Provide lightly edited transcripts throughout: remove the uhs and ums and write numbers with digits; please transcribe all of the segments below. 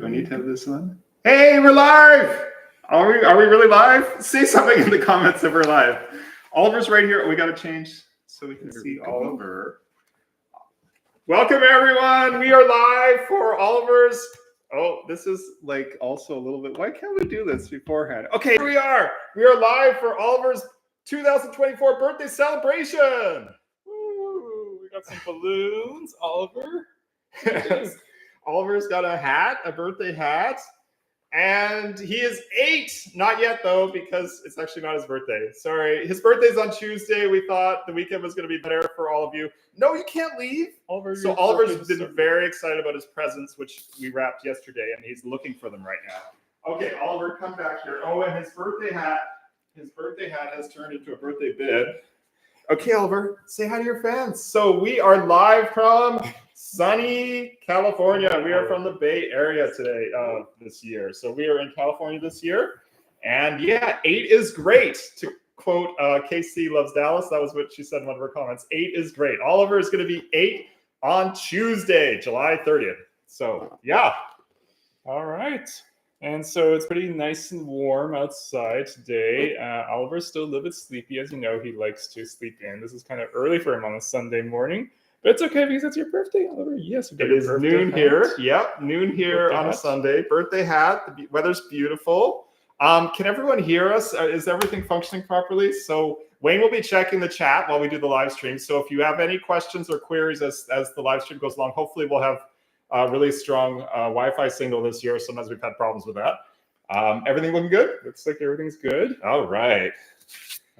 we need to have this one? Hey, we're live! Are we really live? Say something in the comments if we're live. Oliver's right here. We got to change so we can see Oliver. Welcome, everyone. We are live for Oliver's. Oh, this is like also a little bit. Why can't we do this beforehand? Okay, here we are. We are live for Oliver's 2024 birthday celebration. Woo, we got some balloons, Oliver. Oliver's got a hat, a birthday hat, and he is 8. Not yet, though, because it's actually not his birthday. Sorry. His birthday's on Tuesday. We thought the weekend was going to be better for all of you. No, you can't leave. So Oliver's been very excited about his presents, which we wrapped yesterday, and he's looking for them right now. Okay, Oliver, come back here. Oh, and his birthday hat has turned into a birthday bib. Okay, Oliver, say hi to your fans. So we are live from sunny California. We are from the Bay Area today, this year. So we are in California this year. And yeah, 8 is great. To quote KC Loves Dallas, that was what she said in one of her comments. 8 is great. Oliver is going to be 8 on Tuesday, July 30th. So yeah. All right. And so it's pretty nice and warm outside today. Oliver's still a little bit sleepy. As you know, he likes to sleep in. This is kind of early for him on a Sunday morning. But it's okay because it's your birthday, Oliver. Yes, it is noon here. Yep, noon here on a Sunday. Birthday hat. The weather's beautiful. Can everyone hear us? Is everything functioning properly? So Wayne will be checking the chat while we do the live stream. So if you have any questions or queries as the live stream goes along, hopefully we'll have really strong Wi-Fi signal this year. Sometimes we've had problems with that. Everything looking good? Looks like everything's good. All right.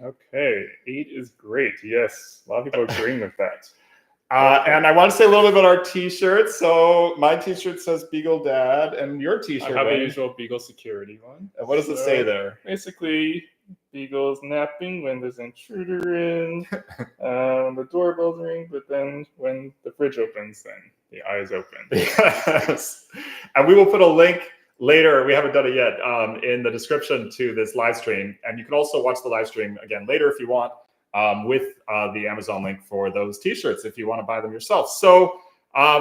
Okay, 8 is great. Yes, a lot of people are agreeing with that. And I want to say a little bit about our t-shirts. So my t-shirt says Beagle Dad, and your t-shirt. I have a usual Beagle security one. And what does it say there? Basically, Beagle's napping when there's an intruder in, the doorbell's ring, but then when the fridge opens, then the eyes open. Yes. And we will put a link later, we haven't done it yet, in the description to this live stream. And you can also watch the live stream again later if you want, with the Amazon link for those t-shirts if you want to buy them yourself. So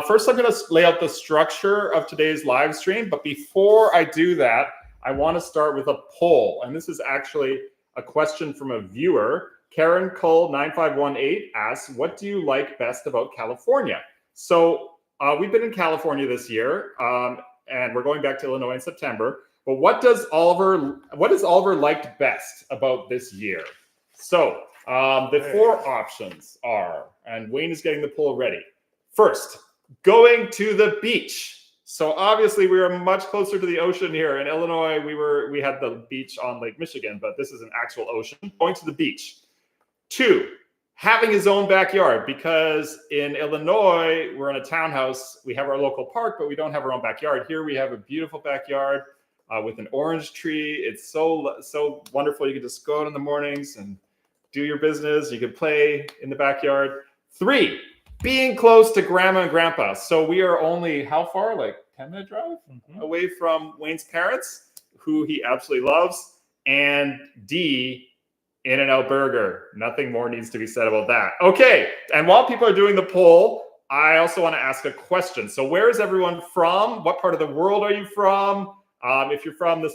first I'm going to lay out the structure of today's live stream. But before I do that, I want to start with a poll. And this is actually a question from a viewer. Karen Cole 9518 asks, what do you like best about California? So we've been in California this year, and we're going back to Illinois in September. But what does Oliver liked best about this year? So the 4 options are, and Wayne is getting the poll ready. First, going to the beach. So obviously we are much closer to the ocean here. In Illinois, we had the beach on Lake Michigan, but this is an actual ocean. Going to the beach. 2, having his own backyard, because in Illinois, we're in a townhouse. We have our local park, but we don't have our own backyard. Here we have a beautiful backyard with an orange tree. It's so wonderful. You can just go out in the mornings and do your business. You can play in the backyard. 3, being close to grandma and grandpa. So we are only, how far? Like 10-minute drive away from Wayne's parents, who he absolutely loves. And D, In-N-Out Burger. Nothing more needs to be said about that. Okay, and while people are doing the poll, I also want to ask a question. So where is everyone from? What part of the world are you from? If you're from the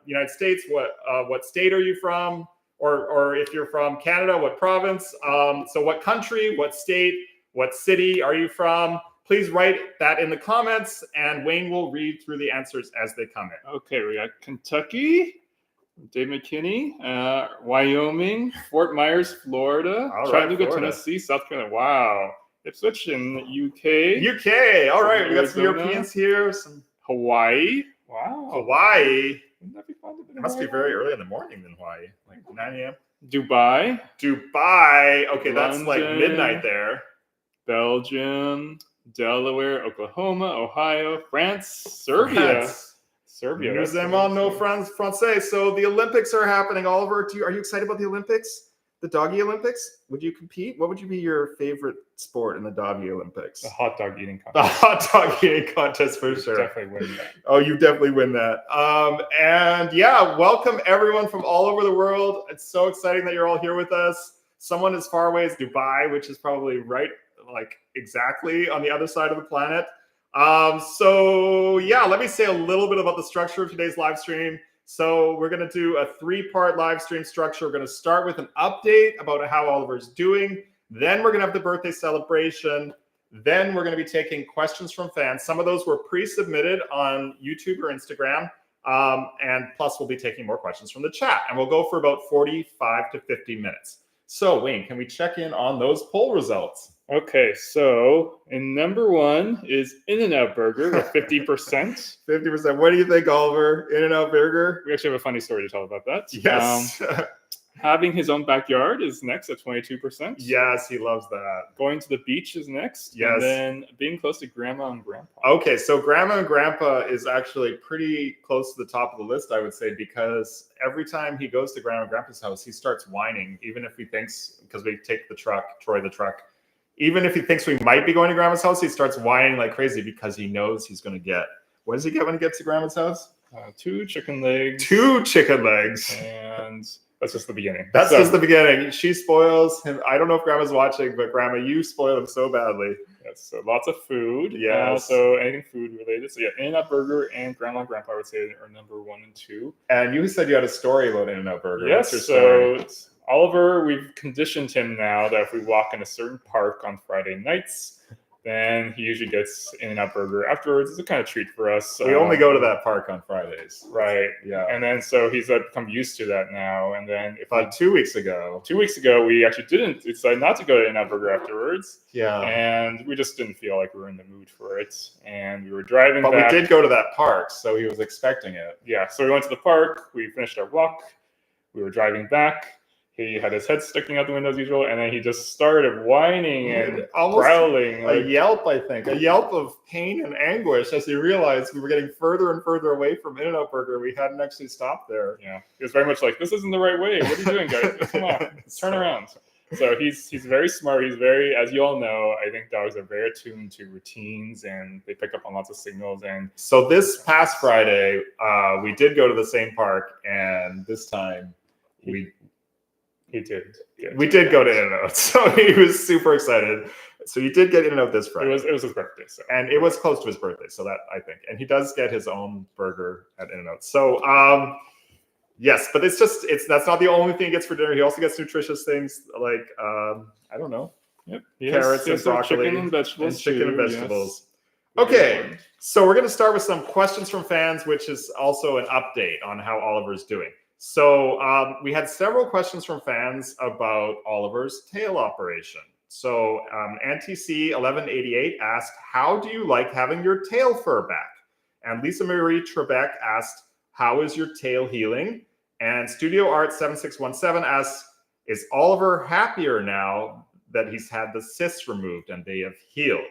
United States, what state are you from? Or if you're from Canada, what province? So what country, what state, what city are you from? Please write that in the comments, and Wayne will read through the answers as they come in. Okay, we got Kentucky, Dave McKinney, Wyoming, Fort Myers, Florida, Chattanooga, Tennessee, South Carolina. Wow. Ipswich in the UK. UK. All right, we got some Europeans here. Some Hawaii. Wow. Hawaii. Wouldn't that be fun? It must be very early in the morning in Hawaii, like 9 a.m. Dubai. Okay, that's like midnight there. Belgium, Delaware, Oklahoma, Ohio, France, Serbia. Serbia. Nous aimons nos Français. So the Olympics are happening. Oliver, are you excited about the Olympics? The doggy Olympics? Would you compete? What would you be your favorite sport in the doggy Olympics? The hot dog eating contest. The hot dog eating contest for sure. Definitely win that. Oh, you definitely win that. And yeah, welcome everyone from all over the world. It's so exciting that you're all here with us. Someone as far away as Dubai, which is probably right, like exactly on the other side of the planet. So So yeah, let me say a little bit about the structure of today's live stream. So we're going to do a 3-part live stream structure. We're going to start with an update about how Oliver's doing. Then we're going to have the birthday celebration. Then we're going to be taking questions from fans. Some of those were pre-submitted on YouTube or Instagram. And plus we'll be taking more questions from the chat. And we'll go for about 45 to 50 minutes. So Wayne, can we check in on those poll results? Okay, so in number 1 is In-N-Out Burger with 50%. 50%. What do you think, Oliver? In-N-Out Burger? We actually have a funny story to tell about that. Yes. Having his own backyard is next at 22%. Yes, he loves that. Going to the beach is next. Yes. And then being close to Grandma and Grandpa. Okay, so Grandma and Grandpa is actually pretty close to the top of the list, I would say, because every time he goes to Grandma and Grandpa's house, he starts whining, even if he thinks, because we take the truck, Troy the truck, even if he thinks we might be going to Grandma's house, he starts whining like crazy because he knows he's going to get. What does he get when he gets to Grandma's house? 2 chicken legs. 2 chicken legs. And that's just the beginning. That's just the beginning. She spoils him. I don't know if Grandma's watching, but Grandma, you spoil him so badly. Yes, so lots of food. Yeah. So anything food related. So yeah, In-N-Out Burger and Grandma and Grandpa, I would say, are number 1 and 2. And you said you had a story about In-N-Out Burger. Yes, What's your story? so Oliver, we've conditioned him now that if we walk in a certain park on Friday nights, then he usually gets In-N-Out Burger afterwards. It's a kind of treat for us. We only go to that park on Fridays. Right. Yeah. And then so he's become used to that now. And then if About 2 weeks ago. 2 weeks ago, we actually didn't decide not to go to In-N-Out Burger afterwards. Yeah. And we just didn't feel like we were in the mood for it. And we were driving But back. we did go to that park, so he was expecting it. Yeah. So we went to the park. We finished our walk. We were driving back. He had his head sticking out the window as usual, and then he just started whining and Almost growling. A yelp, I think. A yelp of pain and anguish as he realized we were getting further and further away from In-N-Out Burger. We hadn't actually stopped there. Yeah. He was very much like, this isn't the right way. What are you doing, guys? Come on. Turn around. So he's very smart. He's very, as you all know, I think dogs are very attuned to routines and they pick up on lots of signals. And so this past Friday, we did go to the same park, and this time we did go to In-N-Out. So he was super excited. So he did get In-N-Out this Friday. It was his birthday, so and it was close to his birthday. So that, I think, and he does get his own burger at In-N-Out. So yes, but that's not the only thing he gets for dinner. He also gets nutritious things like I don't know, carrots and broccoli, chicken and vegetables. Yes. Very Okay, important. so we're going to start with some questions from fans, which is also an update on how Oliver's doing. So we had several questions from fans about Oliver's tail operation. So NTC1188 asked, how do you like having your tail fur back? And Lisa Marie Trebek asked, how is your tail healing? And Studio Art 7617 asks, is Oliver happier now that he's had the cysts removed and they have healed?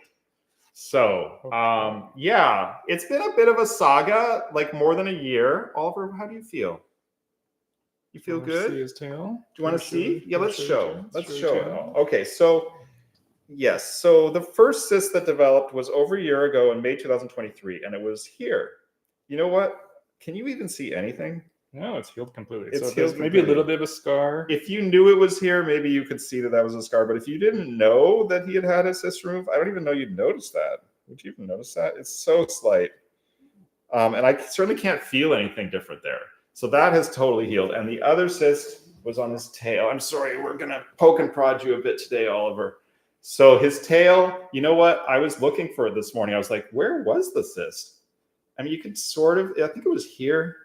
So, yeah, it's been a bit of a saga, like more than a year. Oliver, how do you feel? You feel good? See his tail? Do you want to see? Yeah, let's show. Let's show it. Tail. Okay, so yes, so the first cyst that developed was over a year ago in May 2023, and it was here. You know what? Can you even see anything? No, it's healed completely. It's so healed there's maybe a completely. little bit of a scar. If you knew it was here, maybe you could see that that was a scar. But if you didn't know that he had had his cyst removed, I don't even know you'd notice that. Would you even notice that? It's so slight. And I certainly can't feel anything different there. So that has totally healed. And the other cyst was on his tail. I'm sorry, we're going to poke and prod you a bit today, Oliver. So his tail, you know what? I was looking for it this morning. I was like, where was the cyst? I mean, you could sort of, I think it was here.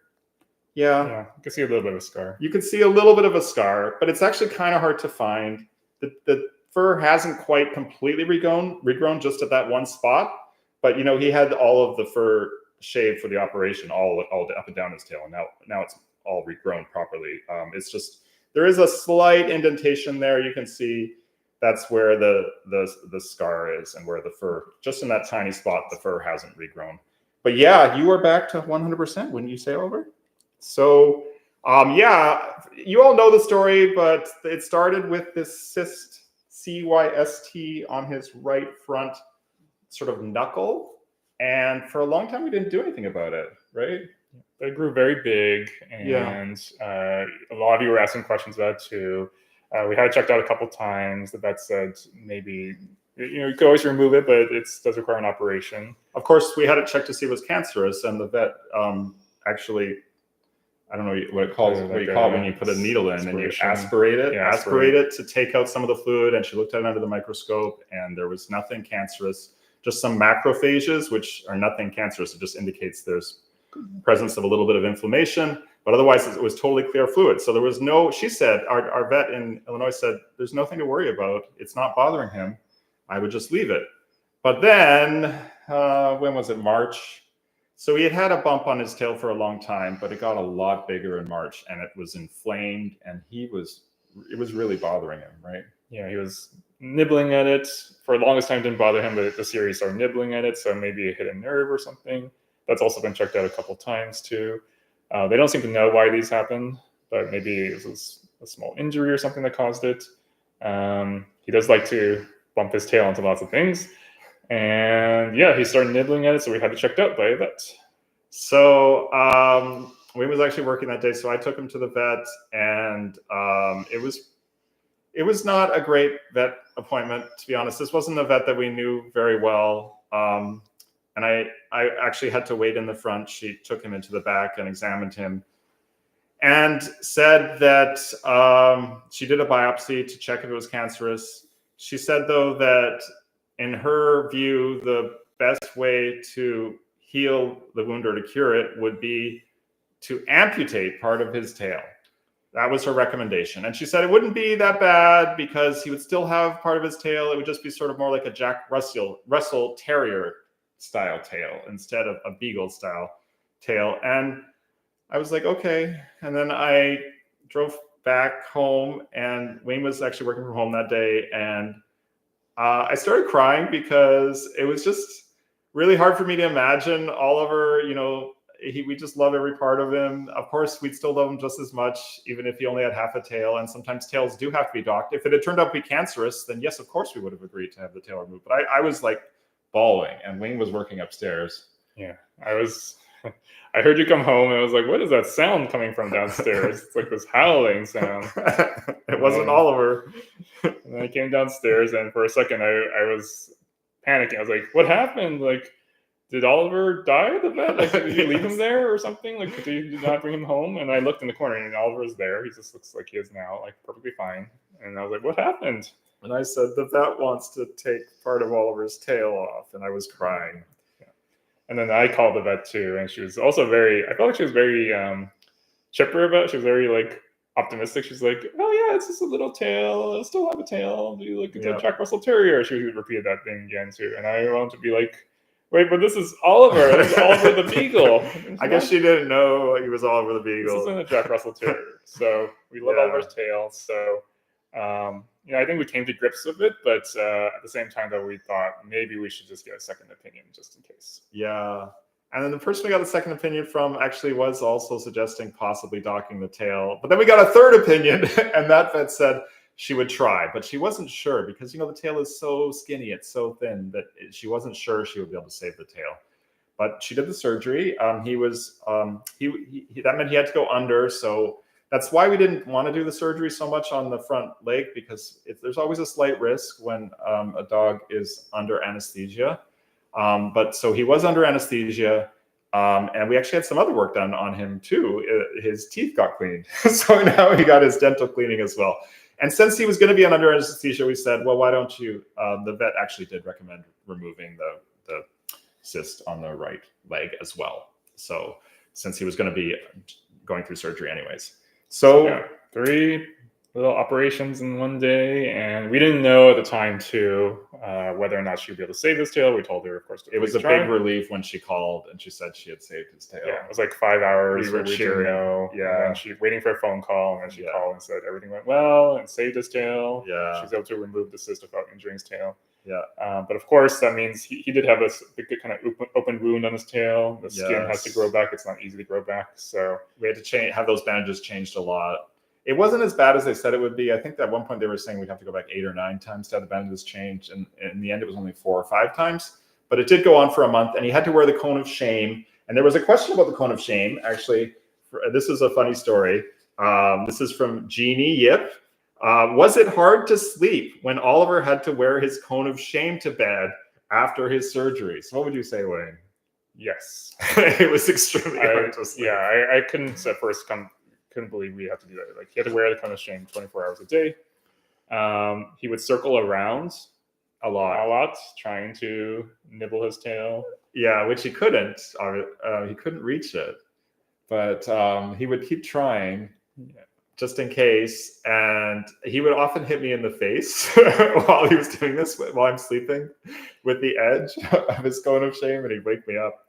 Yeah, you can see a little bit of a scar. You can see a little bit of a scar, but it's actually kind of hard to find. The fur hasn't quite completely regrown just at that one spot. But, you know, he had all of the fur shaved for the operation, all up and down his tail, and now it's all regrown properly. It's just, there is a slight indentation there. You can see that's where the scar is, and where the fur, just in that tiny spot, the fur hasn't regrown. But yeah, you are back to 100%, wouldn't you say, Oliver? So yeah, you all know the story, but it started with this cyst, CYST, on his right front sort of knuckle. And for a long time, we didn't do anything about it, right? It grew very big, and a lot of you were asking questions about it too. We had it checked out a couple times. The vet said maybe you could always remove it, but it does require an operation. Of course, we had it checked to see if it was cancerous, and the vet actually, I don't know what it calls what you call it when you put a needle in and you aspirate it to take out some of the fluid. And she looked at it under the microscope, and there was nothing cancerous, just some macrophages, which are nothing cancerous. It just indicates there's presence of a little bit of inflammation, but otherwise it was totally clear fluid. So there was no, she said, our vet in Illinois said, there's nothing to worry about. It's not bothering him. I would just leave it. But then, when was it? March. So he had a bump on his tail for a long time, but it got a lot bigger in March, and it was inflamed, and it was really bothering him, right? Yeah, he was nibbling at it for the longest time. Didn't bother him, but this year he started nibbling at it, so maybe it hit a nerve or something. That's also been checked out a couple times too. They don't seem to know why these happen, but maybe it was a small injury or something that caused it. He does like to bump his tail into lots of things. And yeah, he started nibbling at it, so we had it checked out by a vet. So Wayne was actually working that day, so I took him to the vet, and it was not a great vet appointment, to be honest. This wasn't a vet that we knew very well, and I actually had to wait in the front. She took him into the back and examined him, and said that she did a biopsy to check if it was cancerous. She said, though, that in her view, the best way to heal the wound or to cure it would be to amputate part of his tail. That was her recommendation. And she said it wouldn't be that bad because he would still have part of his tail. It would just be sort of more like a Jack Russell Terrier style tail instead of a Beagle style tail. And I was like, okay. And then I drove back home, and Wayne was actually working from home that day. And I started crying because it was just really hard for me to imagine Oliver. We just love every part of him. Of course, we'd still love him just as much, even if he only had half a tail. And sometimes tails do have to be docked. If it had turned out to be cancerous, then yes, of course, we would have agreed to have the tail removed. But I was like bawling, and Wayne was working upstairs. Yeah, I heard you come home, and I was like, what is that sound coming from downstairs? It's like this howling sound. It wasn't Oliver. And then I came downstairs, and for a second, I was panicking. I was like, what happened? Like, did Oliver die at the vet? Like, did you leave him there or something? Like, did you not bring him home? And I looked in the corner, and Oliver's there. He just looks like he is now, like perfectly fine. And I was like, what happened? And I said, the vet wants to take part of Oliver's tail off. And I was crying. And then I called the vet too, and she was also I felt like she was very chipper about it. She was very like optimistic. She's like, oh yeah, it's just a little tail. It'll still have a tail. Do you look at the Jack Russell Terrier? She would repeat that thing again too. And I wanted to be like, wait, but this is Oliver. This is Oliver the Beagle. I guess she didn't know he was Oliver the Beagle. This isn't a Jack Russell Terrier. So we love Oliver's tail. So I think we came to grips with it, but at the same time, though, we thought maybe we should just get a second opinion just in case. Yeah. And then the person we got the second opinion from actually was also suggesting possibly docking the tail. But then we got a third opinion, and that vet said she would try, but she wasn't sure because, the tail is so skinny, it's so thin that she wasn't sure she would be able to save the tail. But she did the surgery. That meant he had to go under, so that's why we didn't want to do the surgery so much on the front leg, because there's always a slight risk when a dog is under anesthesia. But so he was under anesthesia, and we actually had some other work done on him too. His teeth got cleaned. So now he got his dental cleaning as well. And since he was going to be under anesthesia, we said, well, why don't you, the vet actually did recommend removing the cyst on the right leg as well. So since he was going to be going through surgery anyways. So 3 little operations in one day, and we didn't know at the time too whether or not she would be able to save his tail. We told her, of course, it was a big relief when she called and she said she had saved his tail. Yeah, it was like 5 hours. We were cheering. Yeah, and she waiting for a phone call, and then she called and said everything went well and saved his tail. Yeah, she's able to remove the cyst without injuring his tail. Yeah, but of course that means he did have a big kind of open wound on his tail. The skin has to grow back. It's not easy to grow back, so we had to have those bandages changed a lot. It wasn't as bad as they said it would be. I think at one point they were saying we'd have to go back 8 or 9 times to have the bandages changed, and in the end it was only 4 or 5 times. But it did go on for a month, and he had to wear the cone of shame. And there was a question about the cone of shame. Actually, this is a funny story. This is from Jeannie Yip. Was it hard to sleep when Oliver had to wear his cone of shame to bed after his surgery? So what would you say, Wayne? Yes. It was extremely hard to sleep. Yeah, I couldn't at first couldn't believe we had to do that. Like he had to wear the cone of shame 24 hours a day. He would circle around A lot. trying to nibble his tail. Yeah, which he couldn't. He couldn't reach it, but he would keep trying. Yeah. Just in case, and he would often hit me in the face while he was doing this, while I'm sleeping, with the edge of his cone of shame, and he'd wake me up.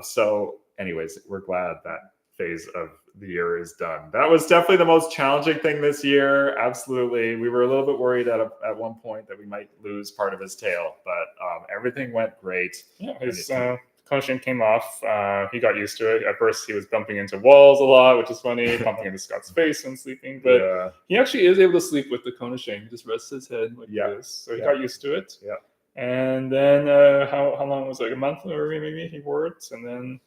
So anyways, we're glad that phase of the year is done. That was definitely the most challenging thing this year. Absolutely. We were a little bit worried at one point that we might lose part of his tail, but everything went great. Yeah, his cone of shame came off. He got used to it. At first, he was bumping into walls a lot, which is funny, bumping into Scott's face when sleeping. But he actually is able to sleep with the cone of shame. He just rests his head like this. So he got used to it. Yeah. And then how long was it? Like a month or maybe he wore it, and then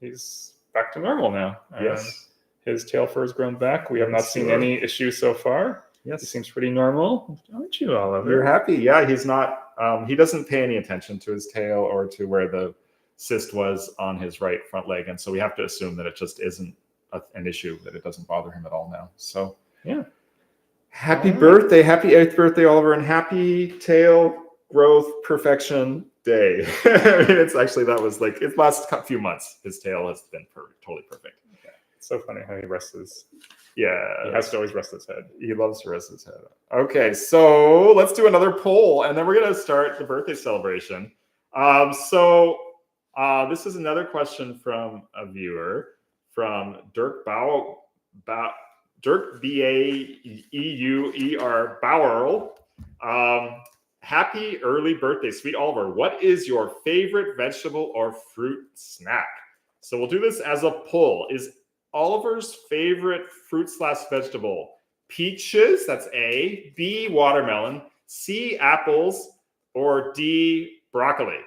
he's back to normal now. Yes. His tail fur has grown back. We have not seen any issues so far. Yes. He seems pretty normal. Aren't you, Oliver? You're happy. Yeah, he's not, he doesn't pay any attention to his tail or to where the cyst was on his right front leg. And so we have to assume that it just isn't an issue, that it doesn't bother him at all now. So yeah. Happy birthday. Happy 8th birthday, Oliver, and happy tail growth perfection day. I mean, it's actually, that was like, it's last few months, his tail has been totally perfect. Yeah. It's so funny how he rests his, he has to always rest his head. He loves to rest his head. Okay, so let's do another poll, and then we're going to start the birthday celebration. This is another question from a viewer, from Dirk Dirk Baeuer Bauerl. Happy early birthday, sweet Oliver. What is your favorite vegetable or fruit snack? So we'll do this as a poll. Is Oliver's favorite fruit/vegetable peaches? That's A. B. Watermelon. C. Apples. Or D. Broccoli.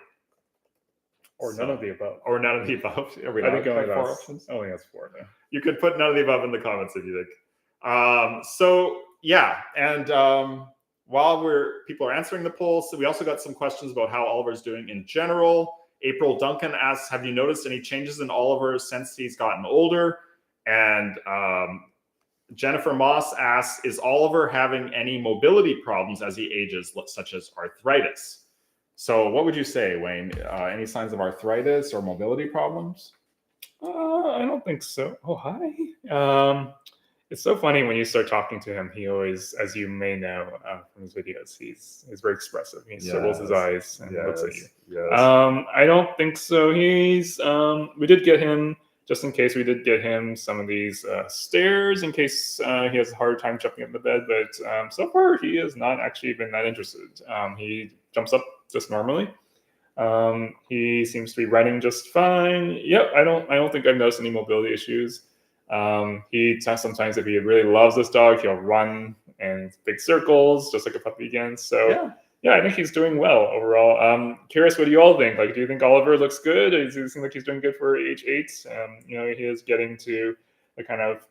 Or none of the above. Or none of the above. I think only four options. Only has 4 now. You could put none of the above in the comments if you think. While people are answering the poll, so we also got some questions about how Oliver's doing in general. April Duncan asks, have you noticed any changes in Oliver since he's gotten older? And Jennifer Moss asks, is Oliver having any mobility problems as he ages, such as arthritis? So what would you say, Wayne? Any signs of arthritis or mobility problems? I don't think so. Oh, hi. It's so funny when you start talking to him. He always, as you may know from his videos, he's very expressive. He circles his eyes and looks at you. Yes. I don't think so. We did get him, just in case, we did get him some of these stairs in case he has a hard time jumping up the bed. But so far, he has not actually been that interested. He jumps up just normally. He seems to be running just fine. Yep, I don't think I've noticed any mobility issues. He sometimes, if he really loves this dog, he'll run in big circles, just like a puppy again. So yeah, I think he's doing well overall. Curious, what do you all think? Like, do you think Oliver looks good? Does it seem like he's doing good for age 8? He is getting to the kind of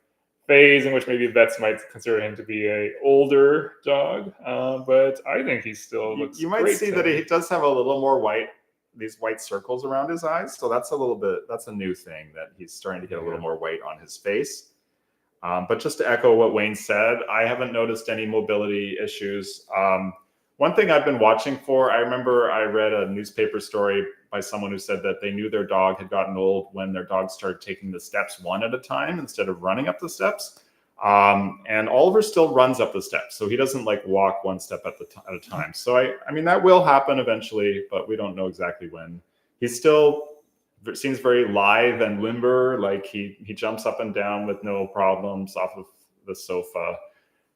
phase in which maybe vets might consider him to be a older dog, but I think he still looks. You might see that he does have a little more these white circles around his eyes. So that's a new thing, that he's starting to get a little more white on his face. But just to echo what Wayne said, I haven't noticed any mobility issues. One thing I've been watching for, I remember I read a newspaper story by someone who said that they knew their dog had gotten old when their dog started taking the steps one at a time instead of running up the steps. And Oliver still runs up the steps, so he doesn't like walk one step at a time. So I mean, that will happen eventually, but we don't know exactly when. He still seems very lithe and limber, like he jumps up and down with no problems off of the sofa.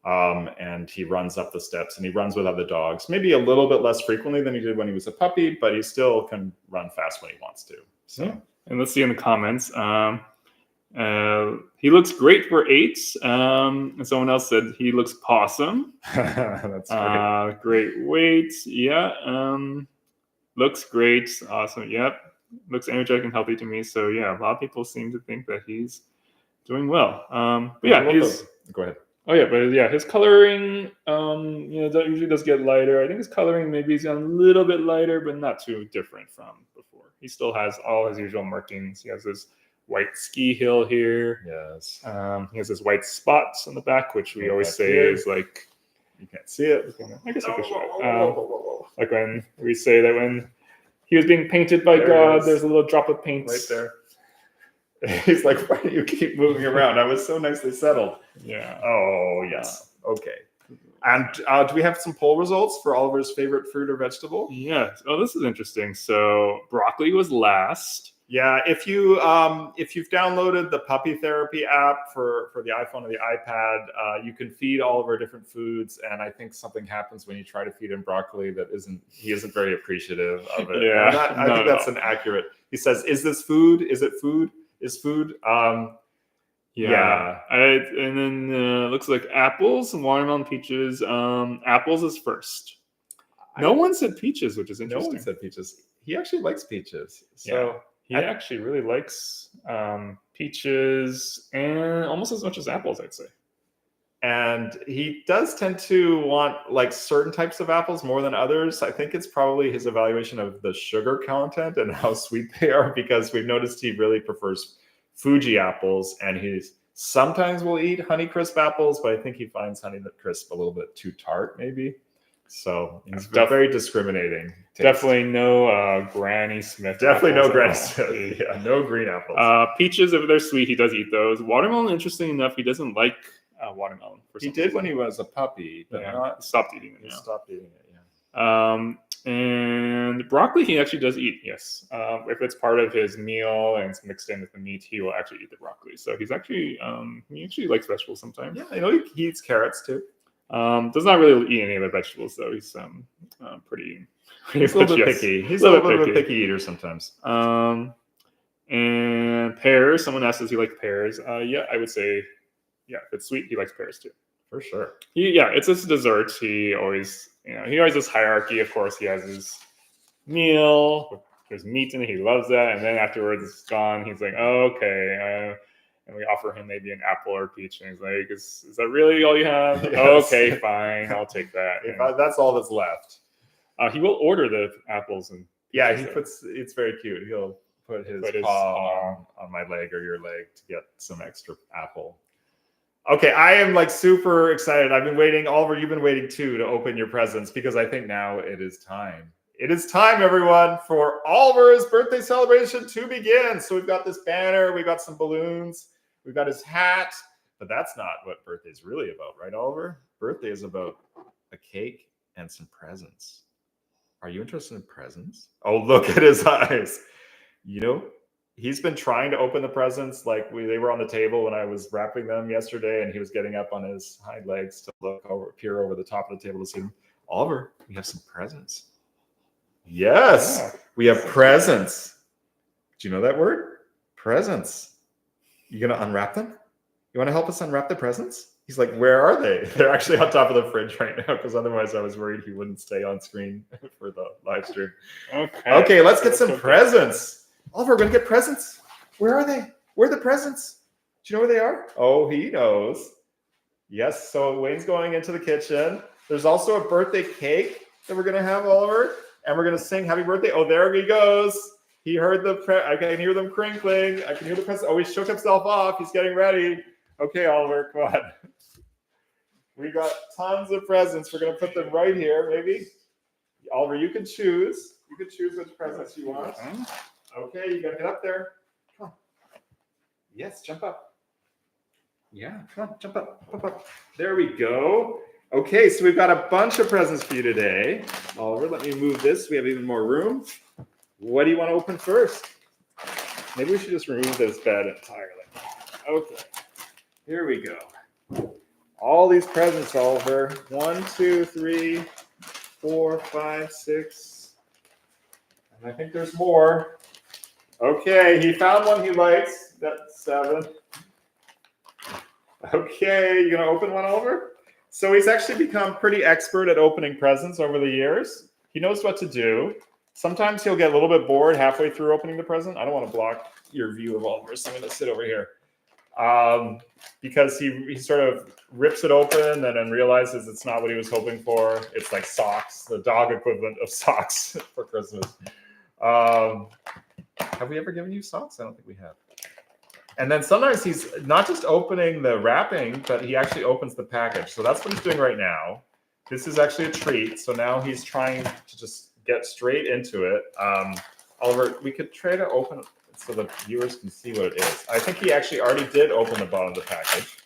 And he runs up the steps, and he runs with other dogs, maybe a little bit less frequently than he did when he was a puppy, but he still can run fast when he wants to. So, and let's see in the comments. He looks great for 8. And someone else said he looks possum. That's great weight. Yeah. Looks great. Awesome. Yep. Looks energetic and healthy to me. So yeah, a lot of people seem to think that he's doing well. But yeah, go ahead. Oh yeah, but yeah, his coloring, that usually does get lighter. I think his coloring maybe is a little bit lighter, but not too different from before. He still has all his usual markings. He has this white ski hill here. Yes. He has his white spots on the back, which we always say here. is like, You can't see it. I guess I could show it. Like when we say that when he was being painted by God, there's a little drop of paint right there. He's like, why do you keep moving around? I was so nicely settled. Yeah. Oh, yes. Okay. And do we have some poll results for Oliver's favorite fruit or vegetable? Yeah. Oh, this is interesting. So broccoli was last. Yeah, if you've downloaded the Puppy Therapy app for the iPhone or the iPad, you can feed Oliver different foods, and I think something happens when you try to feed him broccoli that he isn't very appreciative of it. Yeah, I think that's an accurate. He says, "Is this food? Is it food? Is food?" Yeah. And then looks like apples and watermelon, peaches. Apples is first. No one said peaches, which is interesting. No one said peaches. He actually likes peaches. So. Yeah. He actually really likes peaches and almost as much as apples, I'd say. And he does tend to want like certain types of apples more than others. I think it's probably his evaluation of the sugar content and how sweet they are, because we've noticed he really prefers Fuji apples, and he sometimes will eat Honeycrisp apples, but I think he finds Honeycrisp a little bit too tart, maybe. So he's very discriminating. Definitely no Granny Smith. Definitely no Granny Smith. Yeah, no green apples. Peaches, if they're sweet, he does eat those. Watermelon, interesting enough, he doesn't like watermelon. He did when he was a puppy, but stopped eating it. He stopped eating it. Yeah. And broccoli, he actually does eat. Yes, if it's part of his meal and it's mixed in with the meat, he will actually eat the broccoli. So he's actually he actually likes vegetables sometimes. Yeah, he eats carrots too. Does not really eat any other vegetables though. He's pretty. He's a little bit picky. He's a little bit of a picky eater sometimes. And pears. Someone asked, does he like pears? Yeah, I would say, yeah, if it's sweet, he likes pears too. For sure. It's his dessert. He always has hierarchy. Of course, he has his meal. There's meat in it. He loves that. And then afterwards, it's gone. He's like, oh, okay. And we offer him maybe an apple or a peach, and he's like, "Is that really all you have?" Yes. Oh, okay, fine, I'll take that. That's all that's left. He will order the apples and it's very cute. He'll put his paw on my leg or your leg to get some extra apple. Okay, I am like super excited. I've been waiting. Oliver, you've been waiting too to open your presents, because I think now it is time. It is time, everyone, for Oliver's birthday celebration to begin. So we've got this banner, we've got some balloons, we've got his hat, but that's not what birthday is really about, right, Oliver? Birthday is about a cake and some presents. Are you interested in presents? Oh, look at his eyes. He's been trying to open the presents. Like they were on the table when I was wrapping them yesterday, and he was getting up on his hind legs to peer over the top of the table to see them. Oliver, we have some presents. Yes, we have presents. Do you know that word? Presents. You gonna unwrap them? You want to help us unwrap the presents? He's like, where are they? They're actually on top of the fridge right now, because otherwise I was worried he wouldn't stay on screen for the live stream. Okay, let's get some presents. Oliver, we're gonna get presents. Where are they? Where are the presents? Do you know where they are? Oh, he knows. Yes, so Wayne's going into the kitchen. There's also a birthday cake that we're gonna have, Oliver. And we're going to sing happy birthday. Oh, there he goes. He heard I can hear them crinkling. I can hear the present. Oh, he shook himself off. He's getting ready. Okay, Oliver, come on. We got tons of presents. We're going to put them right here, maybe. Oliver, you can choose. You can choose which presents you want. Okay, you got to get up there. Come on. Yes, jump up. Yeah, come on, jump up. Jump up. There we go. Okay, so we've got a bunch of presents for you today. Oliver, let me move this. We have even more room. What do you want to open first? Maybe we should just remove this bed entirely. Okay, here we go. All these presents, Oliver. 1, 2, 3, 4, 5, 6. And I think there's more. Okay, he found one he likes. That's 7. Okay, you gonna open one, Oliver? So he's actually become pretty expert at opening presents over the years. He knows what to do. Sometimes he'll get a little bit bored halfway through opening the present. I don't want to block your view of Oliver, so I'm going to sit over here. because he sort of rips it open and then realizes it's not what he was hoping for. It's like socks, the dog equivalent of socks for Christmas. Have we ever given you socks? I don't think we have. And then sometimes he's not just opening the wrapping, but he actually opens the package. So that's what he's doing right now. This is actually a treat. So now he's trying to just get straight into it. Oliver, we could try to open it so the viewers can see what it is. I think he actually already did open the bottom of the package.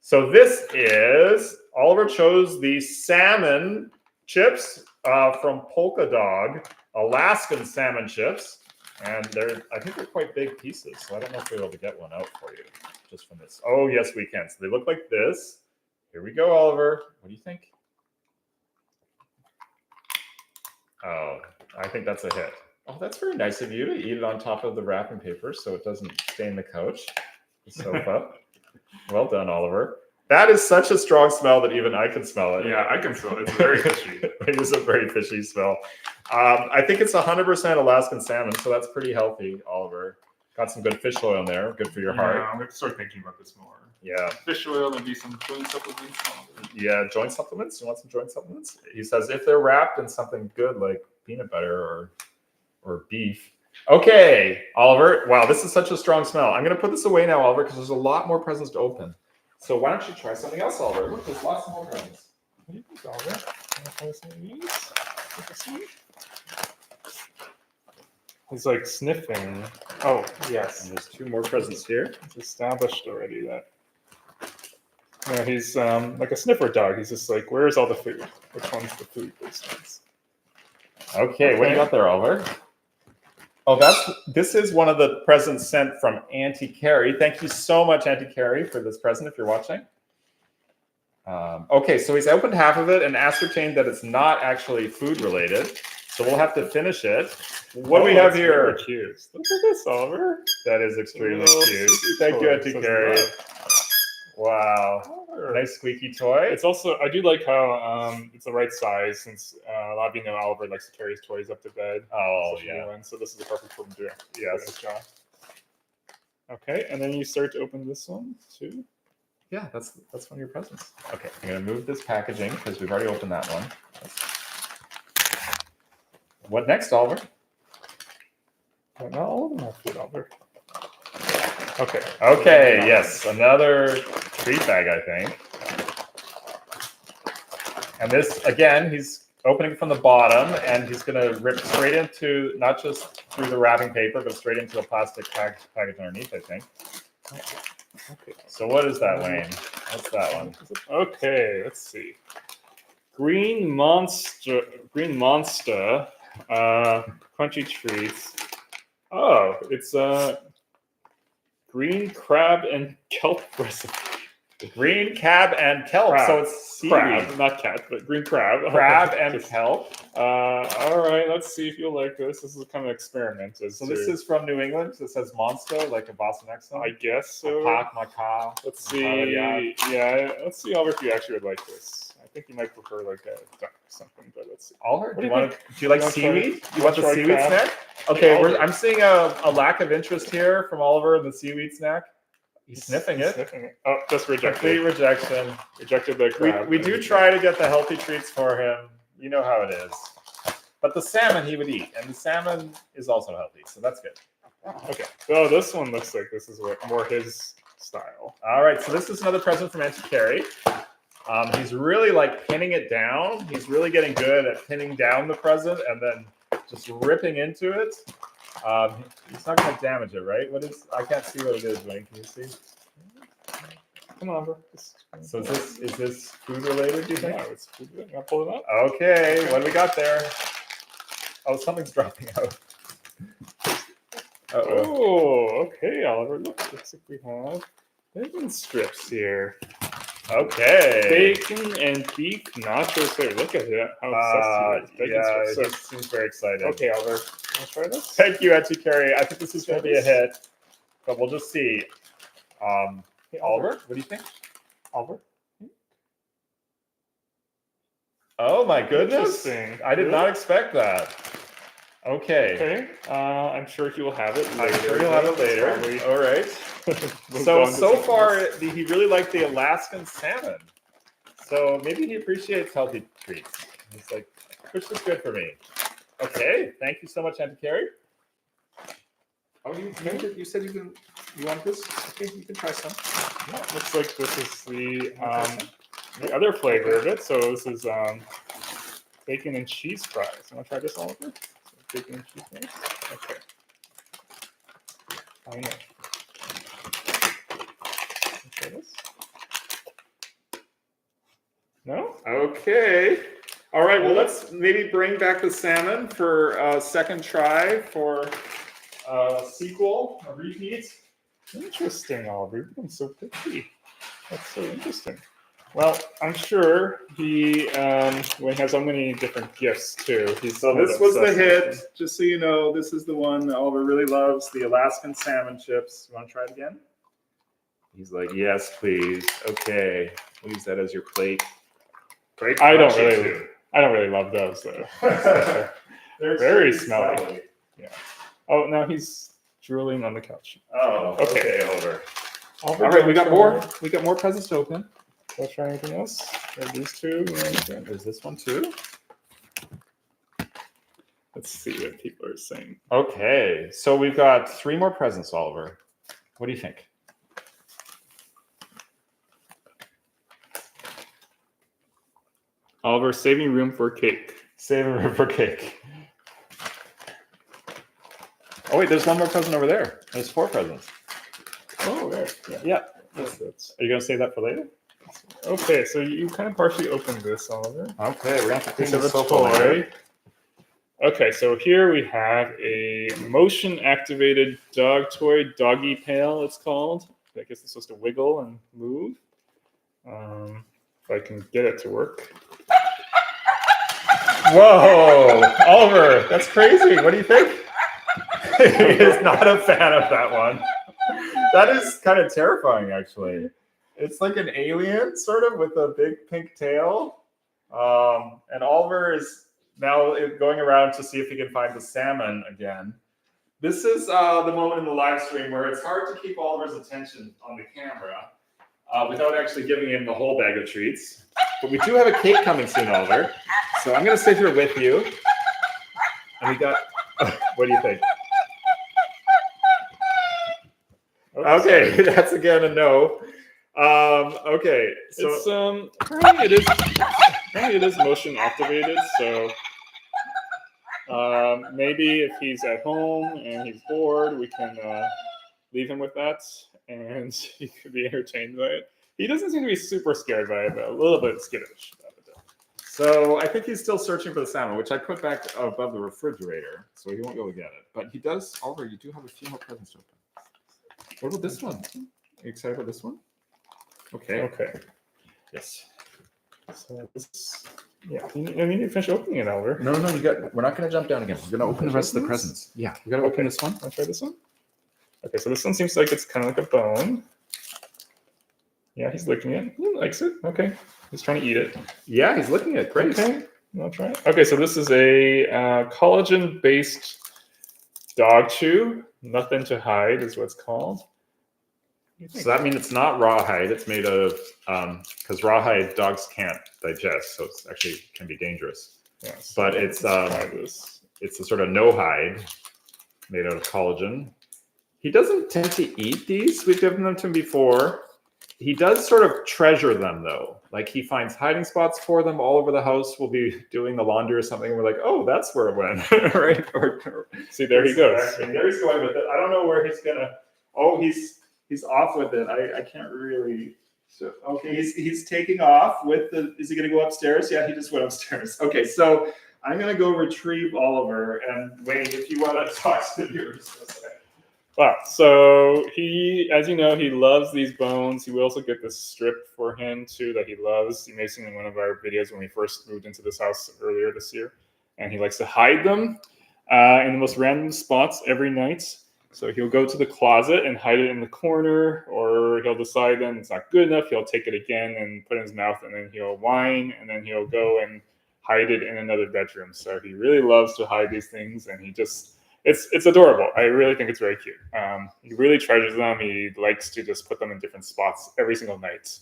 So this is, Oliver chose the salmon chips from Polka Dog, Alaskan salmon chips. And I think they're quite big pieces, so I don't know if we're able to get one out for you just from this. Oh, yes, we can. So they look like this. Here we go, Oliver. What do you think? Oh, I think that's a hit. Oh, that's very nice of you to eat it on top of the wrapping paper so it doesn't stain the couch, the sofa. Well done, Oliver. That is such a strong smell that even I can smell it. Yeah, I can smell it. It's very fishy. It is a very fishy smell. I think it's 100% Alaskan salmon, so that's pretty healthy, Oliver. Got some good fish oil in there. Good for your heart. I'm going to start thinking about this more. Yeah. Fish oil, maybe some joint supplements. Yeah, joint supplements. You want some joint supplements? He says if they're wrapped in something good like peanut butter or beef. Okay, Oliver. Wow, this is such a strong smell. I'm going to put this away now, Oliver, because there's a lot more presents to open. So why don't you try something else, Oliver? Look, there's lots more presents. What do you think, Oliver? Want to try some of these? Take this one. He's like sniffing. Oh, yes. And there's 2 more presents here. It's established already that. Yeah, he's like a sniffer dog. He's just like, where's all the food? Which one's the food? Okay, what do you got there, Oliver? Oh, this is one of the presents sent from Auntie Carrie. Thank you so much, Auntie Carrie, for this present if you're watching. Okay, so he's opened half of it and ascertained that it's not actually food related. So we'll have to finish it. What do we have here? Cute. Look at this, Oliver. That is extremely cute. Thank you, Auntie Carrie. Wow. Nice squeaky toy. It's also, I do like how it's the right size since a lot of you know Oliver likes to carry his toys up to bed. Oh, yeah. So this is the perfect for him to do. Yes. Okay, and then you start to open this one too. Yeah, that's one of your presents. Okay, I'm going to move this packaging because we've already opened that one. What next, Oliver? Not all of them have food, Oliver. Okay. Okay, yes. Another treat bag, I think. And this, again, he's opening from the bottom, and he's going to rip straight into, not just through the wrapping paper, but straight into the plastic package underneath, I think. Okay. So what is that, Wayne? What's that one? Okay, let's see. Green Monster, crunchy treats. Oh, it's green crab and kelp recipe. Green crab and kelp. Crab. So it's seaweed. Crab, not cat, but green crab. Crab and kelp. All right, let's see if you'll like this. This is kind of experiment. So this is from New England. It says Monster, like a Boston accent. I guess so. Macaw. Let's see. Yeah, let's see, Oliver, if you actually would like this. I think you might prefer like a duck or something, but let's see. Oliver, do do you like seaweed? You want the seaweed snack? Okay, I'm seeing a lack of interest here from Oliver in the seaweed snack. He's sniffing it. Oh, just rejected. Complete rejection. Rejected the crab. We do try to get the healthy treats for him. You know how it is. But the salmon he would eat, and the salmon is also healthy, so that's good. Okay, so this one looks like this is more his style. All right, so this is another present from Auntie Carrie. He's really like pinning it down. He's really getting good at pinning down the present and then just ripping into it. He's not going to damage it, right? I can't see what it is, Wayne. Can you see? Come on, bro. So is this food related, do you think? Yeah, it's food related. I'll pull it up. Okay, what do we got there? Oh, something's dropping out. Oh, okay, Oliver. Looks like we have bacon strips here. Okay. Bacon and beef nachos here. Look at that. How obsessed he is. Yeah, strips. he seems very excited. Okay, Oliver. Let's try this. Thank you, Auntie Carrie. I think this is going to be a hit, but we'll just see. Hey, Oliver, what do you think? Oliver? Oh my goodness. Interesting. I did not expect that. Okay. Okay. I'm sure he will have it later. I'm sure he'll have it later. All right. So far, he really liked the Alaskan salmon. So maybe he appreciates healthy treats. He's like, fish is good for me. Okay, thank you so much, Auntie Carrie. Oh, you said you want this? Okay, you can try some. Yeah, it looks like this is the other flavor of it. So this is bacon and cheese fries. You want to try this, Oliver? So bacon and cheese fries? Okay. I know. Try this? No? Okay. All right, well, let's maybe bring back the salmon for a second try for a sequel, a repeat. Interesting, Oliver. You're being so picky. That's so interesting. Well, I'm sure he has so many different gifts too. So this was the hit. Just so you know, this is the one Oliver really loves, the Alaskan salmon chips. You want to try it again? He's like, yes, please. Okay, we'll use that as your plate. Great. I don't really love those though. They're very smelly. Yeah. Oh, now he's drooling on the couch. Oh, okay, Oliver. All right, we got more. We got more presents to open. Let's try anything else. These two. There's this one too. Let's see what people are saying. Okay, so we've got 3 more presents, Oliver. What do you think? Oliver, saving room for cake. Saving room for cake. Oh wait, there's one more present over there. There's 4 presents. Oh, there. Yeah. Are you gonna save that for later? Okay, so you kind of partially opened this, Oliver. Okay, we're gonna have to clean This this is a toy. Okay, so here we have a motion-activated dog toy, doggy pail. It's called. I guess it's supposed to wiggle and move. If I can get it to work. Whoa, Oliver, that's crazy. What do you think? He is not a fan of that one. That is kind of terrifying, actually. It's like an alien, sort of, with a big pink tail. And Oliver is now going around to see if he can find the salmon again. This is the moment in the live stream where it's hard to keep Oliver's attention on the camera without actually giving him the whole bag of treats. But we do have a cake coming soon, Oliver. So I'm going to sit here with you. And we got... What do you think? Okay, that's again a no. Okay, so it's apparently it is motion activated. So maybe if he's at home and he's bored, we can leave him with that, and he could be entertained by it. He doesn't seem to be super scared by it, but a little bit skittish about it. So I think he's still searching for the salmon, which I put back above the refrigerator, so he won't be able to get it. But he does. Oliver, you do have a few more presents to open. What about this one? Are you excited about this one? Okay. Okay. Yes. So this, yeah. I need to finish opening it, Oliver. No, you got. We're not going to jump down again. We're going to open the rest of the presents. Yeah. We got to open this one. I'll try this one. Okay, so this one seems like it's kind of like a bone. Yeah, he's licking it. He likes it. Okay. He's trying to eat it. Yeah, he's licking it. Great. Okay. I'll try it. Okay, so this is a collagen-based dog chew. Nothing to hide is what it's called. So that means it's not rawhide. It's made of, because rawhide dogs can't digest, so it's actually can be dangerous. Yeah, so but it's a sort of no hide made out of collagen. He doesn't tend to eat these. We've given them to him before. He does sort of treasure them though. Like he finds hiding spots for them all over the house. We'll be doing the laundry or something. And we're like, oh, that's where it went, right? See, there he goes. There he's going with it. I don't know where he's gonna. Oh, he's off with it. I can't really. So okay, he's taking off with the. Is he gonna go upstairs? Yeah, he just went upstairs. Okay, so I'm gonna go retrieve Oliver and Wayne. If you want to talk to yours. Wow. So he, as you know, he loves these bones. He will also get this strip for him too that he loves. You may have seen in one of our videos when we first moved into this house earlier this year, and he likes to hide them in the most random spots every night. So he'll go to the closet and hide it in the corner, or he'll decide then it's not good enough. He'll take it again and put it in his mouth, and then he'll whine, and then he'll go and hide it in another bedroom. So he really loves to hide these things, and he just it's adorable. I really think it's very cute. He really treasures them. He likes to just put them in different spots every single night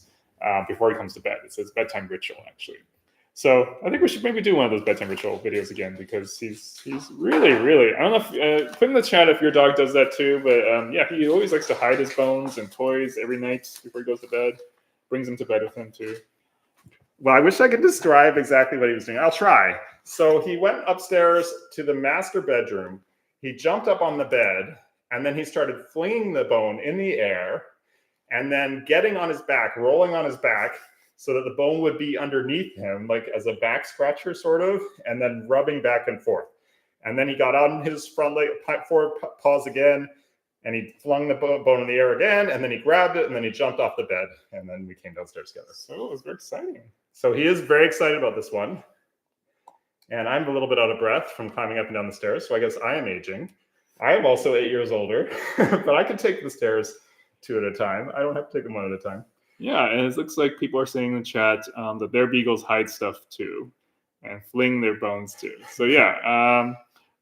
before he comes to bed. It's his bedtime ritual, actually. So I think we should maybe do one of those bedtime ritual videos again because he's really, really. I don't know if put in the chat if your dog does that too, but yeah, he always likes to hide his bones and toys every night before he goes to bed. Brings them to bed with him too. Well, I wish I could describe exactly what he was doing. I'll try. So he went upstairs to the master bedroom. He jumped up on the bed, and then he started flinging the bone in the air, and then getting on his back, rolling on his back, so that the bone would be underneath him, like as a back scratcher, sort of, and then rubbing back and forth. And then he got on his front leg, forward paws again, and he flung the bone in the air again, and then he grabbed it, and then he jumped off the bed, and then we came downstairs together. So it was very exciting. So he is very excited about this one. And I'm a little bit out of breath from climbing up and down the stairs, so I guess I am aging. I am also 8 years older, but I can take the stairs 2 at a time. I don't have to take them 1 at a time. Yeah, and it looks like people are saying in the chat that their beagles hide stuff too, and fling their bones too. So yeah,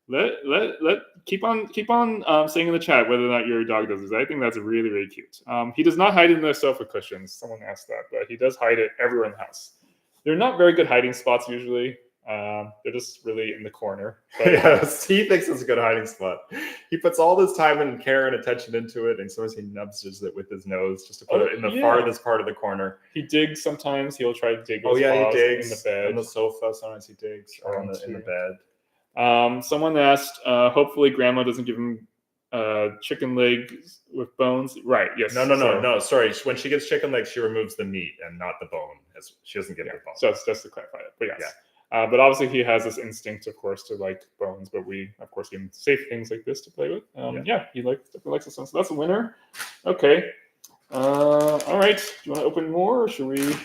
let keep on saying in the chat whether or not your dog does this. I think that's really, really cute. He does not hide in the sofa cushions. Someone asked that, but he does hide it everywhere in the house. They're not very good hiding spots usually. They're just really in the corner. But, yes, he thinks it's a good hiding spot. He puts all this time and care and attention into it, and sometimes he nubs it with his nose just to put it in the farthest part of the corner. He digs sometimes. He'll try to dig. Oh yeah, he digs in the bed, on the sofa. Sometimes he digs or in the bed. Someone asked, hopefully Grandma doesn't give him chicken legs with bones. Right? Yes. No. Sorry. When she gets chicken legs, she removes the meat and not the bone. She doesn't give the bone. So just to clarify it. But yes. Yeah. But obviously he has this instinct, of course, to like bones. But we, of course, give him safe things like this to play with. He likes this one. So that's a winner. Okay. All right. Do you want to open more, or should we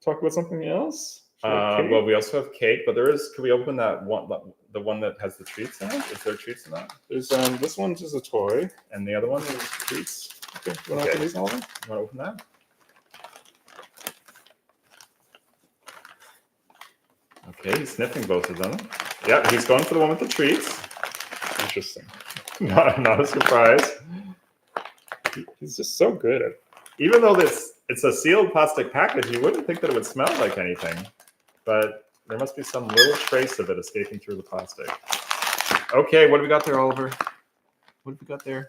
talk about something else? Well, we also have cake, but there is. Can we open that one? The one that has the treats in it? Is there treats in that? There's this one's just a toy, and the other one is treats. Okay. You want to open these, Oliver? You want to open that? Okay, he's sniffing both of them. Yeah, he's going for the one with the treats. Interesting. Not a surprise. He's just so good at it. Even though it's a sealed plastic package, you wouldn't think that it would smell like anything. But there must be some little trace of it escaping through the plastic. Okay, what do we got there, Oliver? What have we got there?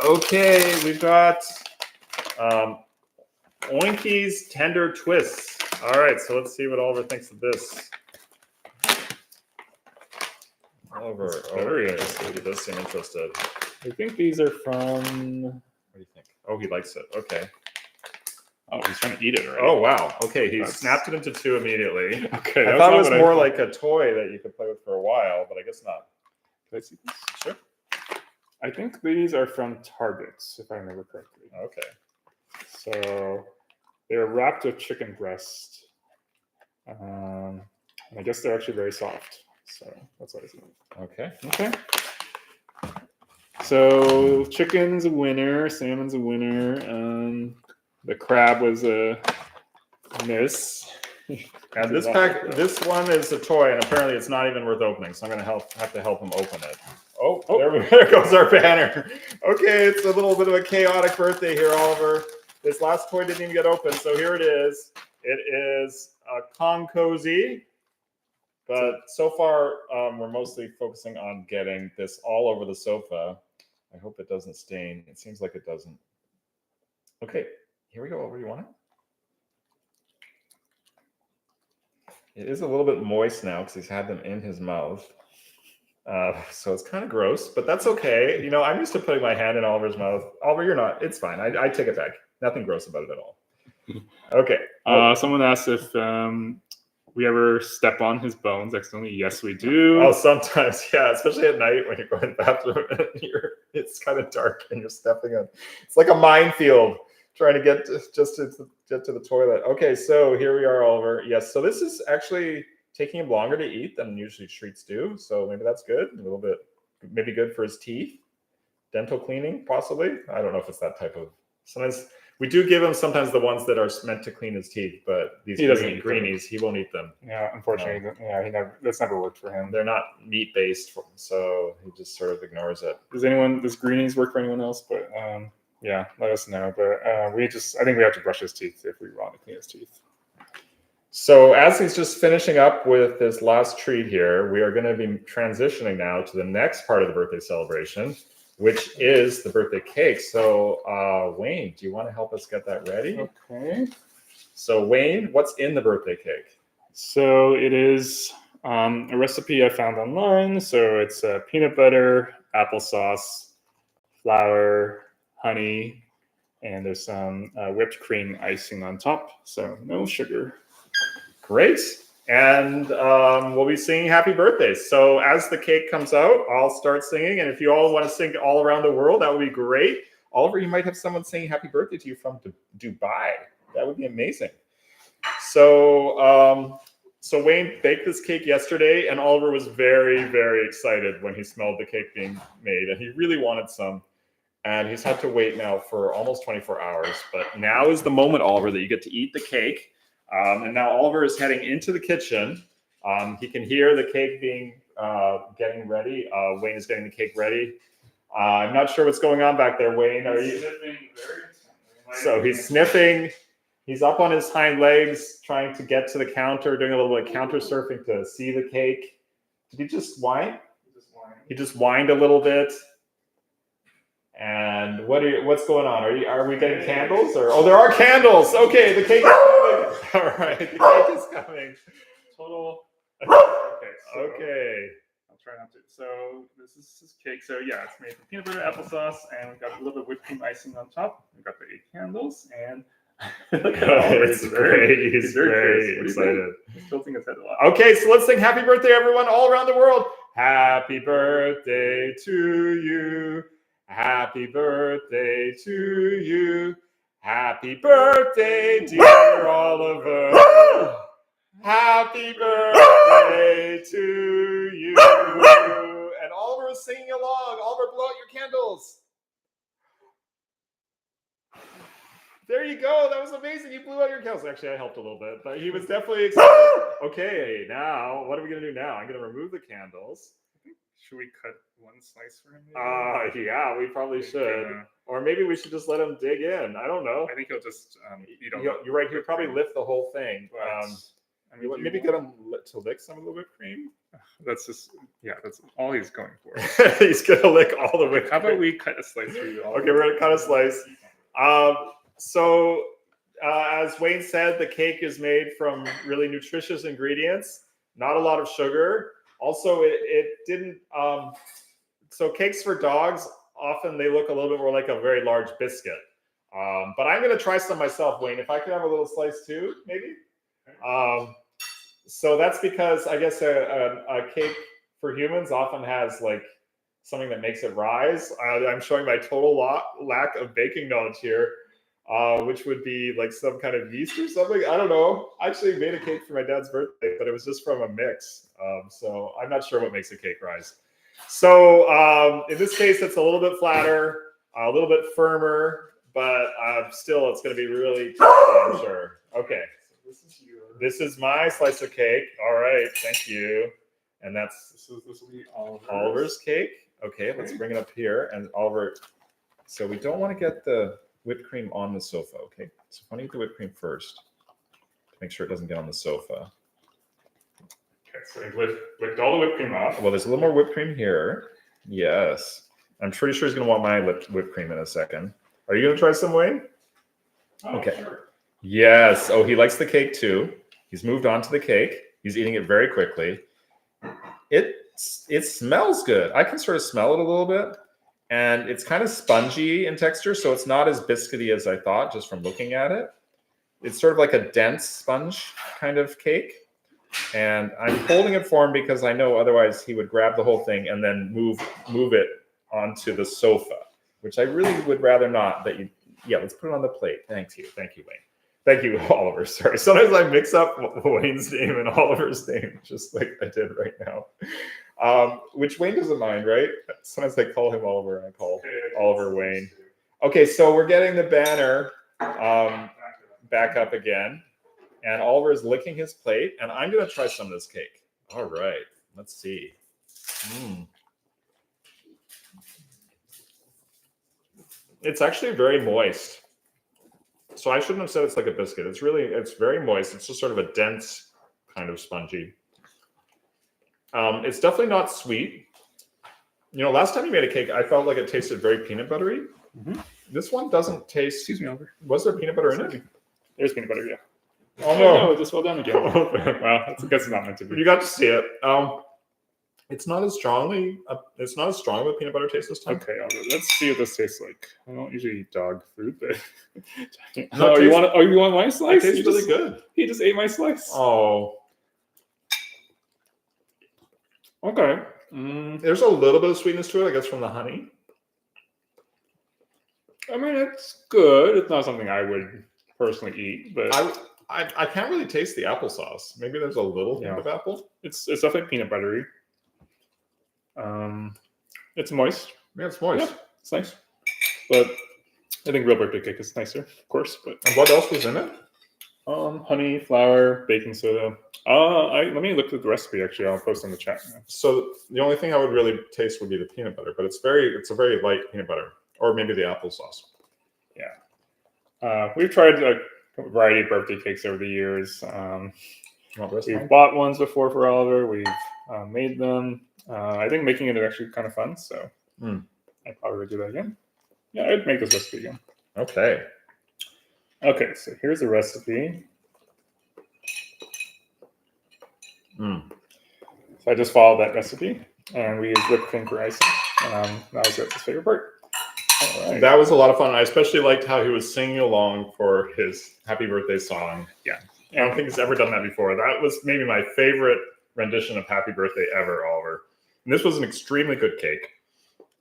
Okay, we've got Oinky's Tender Twists. All right, so let's see what Oliver thinks of this. Oliver, he does seem interested. I think these are from... What do you think? Oh, he likes it. Okay. Oh, he's trying to eat it, right? Oh, wow. Okay, he snapped it into 2 immediately. Okay. I thought it was more like a toy that you could play with for a while, but I guess not. Can I see this? Sure. I think these are from Target, if I remember correctly. Okay. So they're wrapped with chicken breast. And I guess they're actually very soft. So that's what I see. Okay. So chicken's a winner, salmon's a winner. The crab was a miss. And this one is a toy, and apparently it's not even worth opening. So I'm going to have to help him open it. Oh. There goes our banner. Okay, it's a little bit of a chaotic birthday here, Oliver. This last toy didn't even get open, so here it is. It is a Kong Cozy, but so far we're mostly focusing on getting this all over the sofa. I hope it doesn't stain. It seems like it doesn't. Okay, here we go. Oliver, you want it? It is a little bit moist now because he's had them in his mouth. So it's kind of gross, but that's okay. You know, I'm used to putting my hand in Oliver's mouth. Oliver, you're not. It's fine. I take it back. Nothing gross about it at all. Okay. Someone asked if we ever step on his bones accidentally. Yes, we do. Oh, sometimes, yeah. Especially at night when you're going to the bathroom and it's kind of dark and you're stepping on. It's like a minefield trying to get to the toilet. Okay, so here we are, Oliver. Yes, so this is actually taking him longer to eat than usually treats do. So maybe that's good. A little bit, maybe good for his teeth. Dental cleaning, possibly. I don't know if it's that type of. Sometimes We do give him sometimes the ones that are meant to clean his teeth, but these He doesn't eat them. greenies, he won't eat them. Yeah, unfortunately, that's never worked for him. They're not meat based, so he just sort of ignores it. Does greenies work for anyone else? But yeah, let us know. But I think we have to brush his teeth if we want to clean his teeth. So as he's just finishing up with this last treat here, we are going to be transitioning now to the next part of the birthday celebration, which is the birthday cake. So Wayne, do you want to help us get that ready? Okay. So Wayne, what's in the birthday cake? So it is a recipe I found online. So it's peanut butter, applesauce, flour, honey, and there's some whipped cream icing on top. So no sugar. Great. And we'll be singing happy birthdays. So as the cake comes out, I'll start singing. And if you all want to sing all around the world, that would be great. Oliver, you might have someone singing happy birthday to you from Dubai. That would be amazing. So Wayne baked this cake yesterday, and Oliver was very, very excited when he smelled the cake being made. And he really wanted some. And he's had to wait now for almost 24 hours. But now is the moment, Oliver, that you get to eat the cake. And now Oliver is heading into the kitchen. He can hear the cake being getting ready. Wayne is getting the cake ready. I'm not sure what's going on back there, Wayne. Are you? So he's sniffing. He's up on his hind legs, trying to get to the counter, doing a little bit of counter surfing to see the cake. Did he just whine? He just whined a little bit. And what's going on? Are we getting candles? Or there are candles. Okay, the cake is coming. All right, the cake is coming. Total. Okay. I'll try not to. So this is his cake. So yeah, it's made from peanut butter, applesauce, and we've got a little bit of whipped cream icing on top. We've got the 8 candles, and look at Oliver. It's great. He's very excited. He's tilting his head a lot. Okay, so let's sing happy birthday, everyone, all around the world. Happy birthday to you. Happy birthday to you. Happy birthday, dear Oliver. Happy birthday to you. And Oliver is singing along. Oliver, blow out your candles. There you go. That was amazing. You blew out your candles. Actually, I helped a little bit, but he was definitely excited. Okay, now, what are we going to do now? I'm going to remove the candles. Should we cut one slice for him? Yeah, we probably should. Or maybe we should just let him dig in. I don't know. I think he'll just eat all. You're right. He'll probably lift the whole thing. Maybe get him to lick some of the whipped cream. That's all he's going for. He's gonna lick all the whipped cream. How about we cut a slice for you? Okay, we're gonna cut a slice. As Wayne said, the cake is made from really nutritious ingredients. Not a lot of sugar. Also, it didn't. So cakes for dogs, often they look a little bit more like a very large biscuit. But I'm going to try some myself, Wayne. If I could have a little slice too, maybe. So that's because I guess a cake for humans often has like something that makes it rise. I'm showing my total lack of baking knowledge here, which would be like some kind of yeast or something. I don't know. I actually made a cake for my dad's birthday, but it was just from a mix. So I'm not sure what makes a cake rise. So in this case, it's a little bit flatter, a little bit firmer, but still it's going to be really tasty, I'm sure. Okay. This is my slice of cake. All right. Thank you. And this will be Oliver's cake. Okay, let's bring it up here. And Oliver, so we don't want to get the whipped cream on the sofa, okay? So why don't you get the whipped cream first to make sure it doesn't get on the sofa. Okay, so we whipped all the whipped cream off. Well, there's a little more whipped cream here. Yes. I'm pretty sure he's going to want my whipped cream in a second. Are you going to try some, Wayne? Oh, okay. Sure. Yes. Oh, he likes the cake too. He's moved on to the cake. He's eating it very quickly. It smells good. I can sort of smell it a little bit. And it's kind of spongy in texture, so it's not as biscuity as I thought just from looking at it. It's sort of like a dense sponge kind of cake. And I'm holding it for him because I know otherwise he would grab the whole thing and then move it onto the sofa, which I really would rather not. Let's put it on the plate. Thank you, Wayne. Thank you, Oliver. Sorry. Sometimes I mix up Wayne's name and Oliver's name, just like I did right now. Which Wayne doesn't mind, right? Sometimes I call him Oliver and I call Oliver Wayne. Okay, so we're getting the banner back up again. And Oliver is licking his plate. And I'm going to try some of this cake. All right. Let's see. It's actually very moist. So I shouldn't have said it's like a biscuit. It's very moist. It's just sort of a dense kind of spongy. It's definitely not sweet. Last time you made a cake, I felt like it tasted very peanut buttery. This one doesn't taste. Excuse me, Oliver. Was there peanut butter in it? There's peanut butter, yeah. Oh no! It just fell down again. Well, I guess it's not meant to be. You got to see it. It's not as strongly. It's not as strong of a peanut butter taste this time. Okay, Oliver, let's see what this tastes like. I don't usually eat dog food, but No, you want my slice? It tastes really good. He just ate my slice. Oh. Okay. There's a little bit of sweetness to it, I guess, from the honey. I mean, it's good. It's not something I would personally eat, but I can't really taste the applesauce. Maybe there's a little hint of apple. It's definitely peanut buttery. It's moist. Yeah, it's moist. Yeah, it's nice. But I think real birthday cake is nicer, of course. But and what else was in it? Honey, flour, baking soda. Let me look at the recipe. Actually, I'll post in the chat. So the only thing I would really taste would be the peanut butter, but it's a very light peanut butter, or maybe the applesauce. Yeah, we've tried a variety of birthday cakes over the years. We've bought ones before for Oliver. We've made them. I think making it is actually kind of fun, so I probably would do that again. Yeah, I'd make this recipe again. Okay. Okay, so here's the recipe. So I just followed that recipe, and we used whipped cream for icing. That was his favorite part. All right. That was a lot of fun. I especially liked how he was singing along for his happy birthday song. Yeah. I don't think he's ever done that before. That was maybe my favorite rendition of Happy Birthday ever, Oliver. And this was an extremely good cake.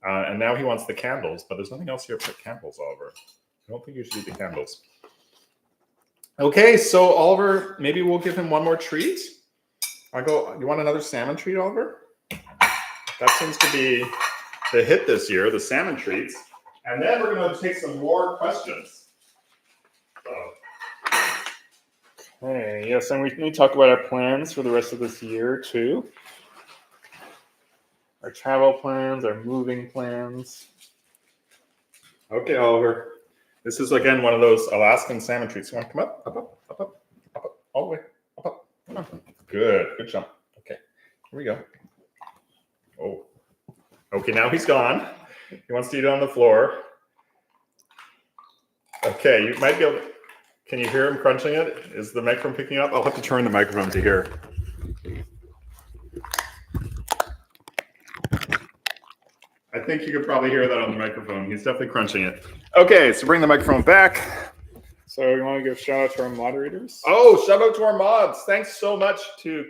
And now he wants the candles, but there's nothing else here but candles, Oliver. I don't think you should eat the candles. Okay, so Oliver, maybe we'll give him one more treat. You want another salmon treat, Oliver? That seems to be the hit this year, the salmon treats. And then we're going to take some more questions. Okay, yes, and we need to talk about our plans for the rest of this year, too. Our travel plans, our moving plans. Okay, Oliver. This is, again, one of those Alaskan salmon treats. You want to come up? Up, all the way. Up. Come on. Good jump. Okay, here we go. Oh. Okay, now he's gone. He wants to eat it on the floor. Okay, you might be able to... Can you hear him crunching it? Is the microphone picking up? I'll have to turn the microphone to here. I think you could probably hear that on the microphone. He's definitely crunching it. Okay, so bring the microphone back. So you want to give a shout out to our moderators? Oh, shout out to our mods. Thanks so much to...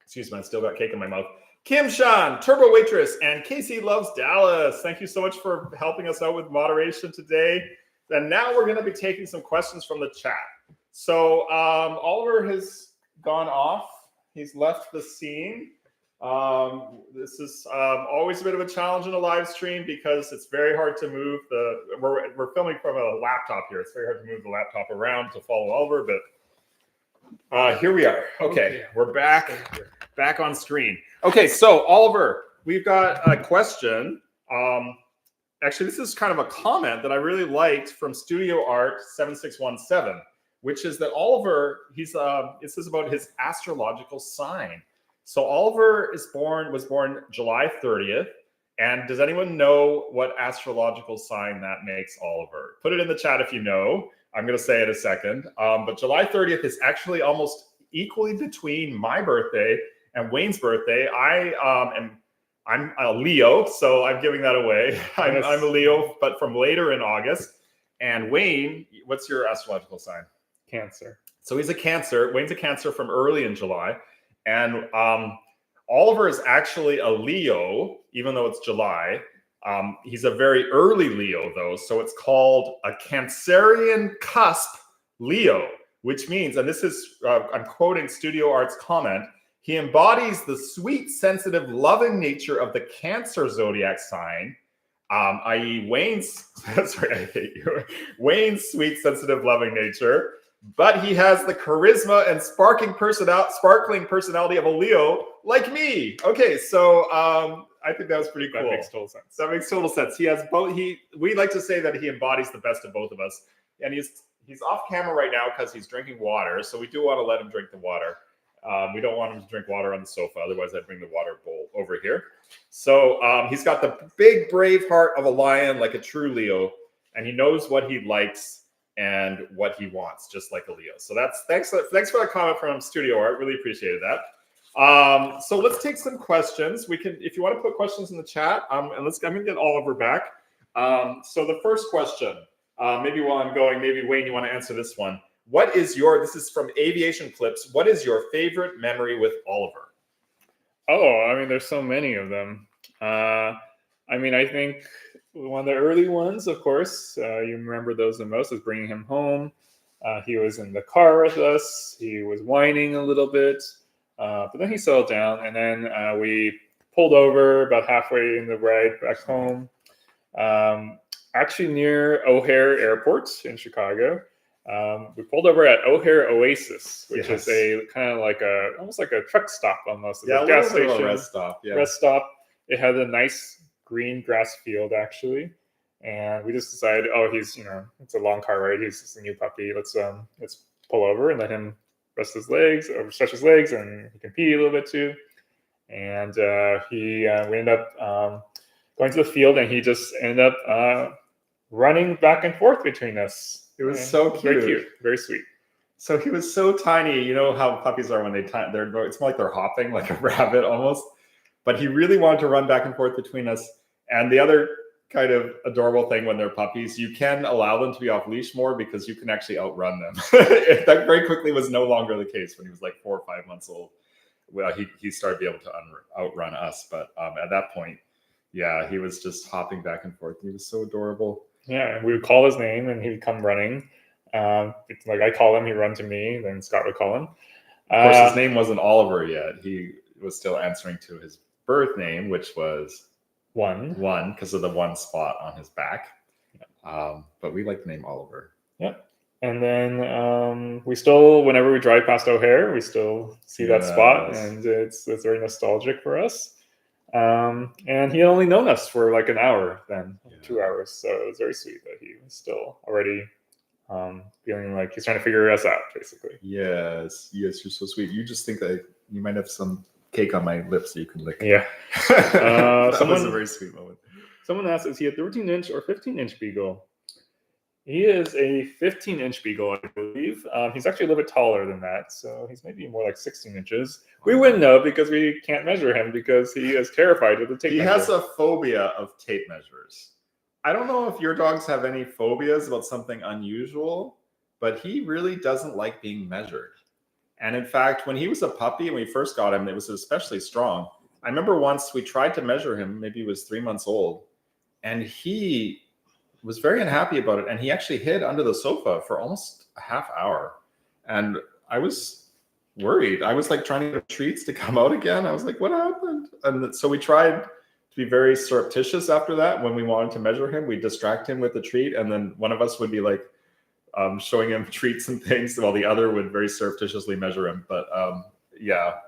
Excuse me, I still got cake in my mouth. Kim Shan, Turbo Waitress, and Casey Loves Dallas. Thank you so much for helping us out with moderation today. And now we're going to be taking some questions from the chat. So Oliver has gone off. He's left the scene. This is always a bit of a challenge in a live stream because it's very hard to move we're filming from a laptop here. It's very hard to move the laptop around to follow Oliver, but here we are. Okay, we're back on screen. Okay, so Oliver, we've got a question. Actually, this is kind of a comment that I really liked from Studio Art 7617, which is that Oliver, this is about his astrological sign. So Oliver was born July 30th. And does anyone know what astrological sign that makes Oliver? Put it in the chat if you know. I'm going to say it a second. But July 30th is actually almost equally between my birthday and Wayne's birthday. I'm a Leo, so I'm giving that away. I'm a Leo, but from later in August. And Wayne, what's your astrological sign? Cancer. So he's a Cancer. Wayne's a Cancer from early in July. And Oliver is actually a Leo, even though it's July. He's a very early Leo, though. So it's called a Cancerian cusp Leo, which means, and this is, I'm quoting Studio Art's comment, he embodies the sweet, sensitive, loving nature of the Cancer zodiac sign, i.e. Wayne's, sorry, I hate you, Wayne's sweet, sensitive, loving nature, but he has the charisma and sparkling personality of a Leo, like me. Okay, so I think that was pretty cool. That makes total sense. That makes total sense. He has both. We like to say that he embodies the best of both of us, and he's off camera right now because he's drinking water. So we do want to let him drink the water. We don't want him to drink water on the sofa, otherwise I'd bring the water bowl over here. So he's got the big brave heart of a lion, like a true Leo, and he knows what he likes and what he wants, just like a Leo. So thanks for that comment from Studio Art. Really appreciated that. So let's take some questions. We can, if you want to put questions in the chat, and I'm gonna get Oliver back. So the first question, maybe while I'm going, maybe Wayne, you want to answer this one. This is from Aviation Clips. What is your favorite memory with Oliver? Oh, I mean, there's so many of them. I mean, I think one of the early ones, of course, you remember those the most, is bringing him home. He was in the car with us. He was whining a little bit, but then he settled down, and then we pulled over about halfway in the ride back home, actually near O'Hare Airport in Chicago. We pulled over at O'Hare Oasis, which is a kind of like almost like a truck stop almost. Yeah, a gas station, rest stop. Yeah. Rest stop. It had a nice green grass field actually, and we just decided, oh, he's it's a long car ride. He's just a new puppy. Let's pull over and let him rest his legs or stretch his legs, and he can pee a little bit too. And we ended up going to the field, and he just ended up running back and forth between us. It was so cute. Very cute. Very sweet. So he was so tiny. You know how puppies are when it's more like they're hopping like a rabbit almost. But he really wanted to run back and forth between us. And the other kind of adorable thing when they're puppies, you can allow them to be off leash more because you can actually outrun them. That very quickly was no longer the case when he was like 4 or 5 months old. Well, he started to be able to outrun us. But at that point, yeah, he was just hopping back and forth. He was so adorable. Yeah, we would call his name and he'd come running. Like I call him, he'd run to me, then Scott would call him. Of course, his name wasn't Oliver yet. He was still answering to his birth name, which was One, because of the one spot on his back. But we like the name Oliver. Yep. And then we still, whenever we drive past O'Hare, we still see that spot, and it's very nostalgic for us. And he had only known us for like an hour then, 2 hours. So it was very sweet that he was still already feeling like he's trying to figure us out, basically. Yes, you're so sweet. You just think that you might have some cake on my lips so you can lick. Yeah. That was a very sweet moment. Someone asked, is he a 13-inch or 15-inch Beagle? He is a 15-inch Beagle, I believe. He's actually a little bit taller than that, so he's maybe more like 16 inches. We wouldn't know because we can't measure him because he is terrified of the tape measure. He has a phobia of tape measures. I don't know if your dogs have any phobias about something unusual, but he really doesn't like being measured. And in fact, when he was a puppy and we first got him, it was especially strong. I remember once we tried to measure him, maybe he was 3 months old, and he was very unhappy about it. And he actually hid under the sofa for almost a half hour. And I was worried. I was like trying to get treats to come out again. I was like, what happened? And so we tried to be very surreptitious after that. When we wanted to measure him, we'd distract him with the treat. And then one of us would be like showing him treats and things while the other would very surreptitiously measure him. But yeah,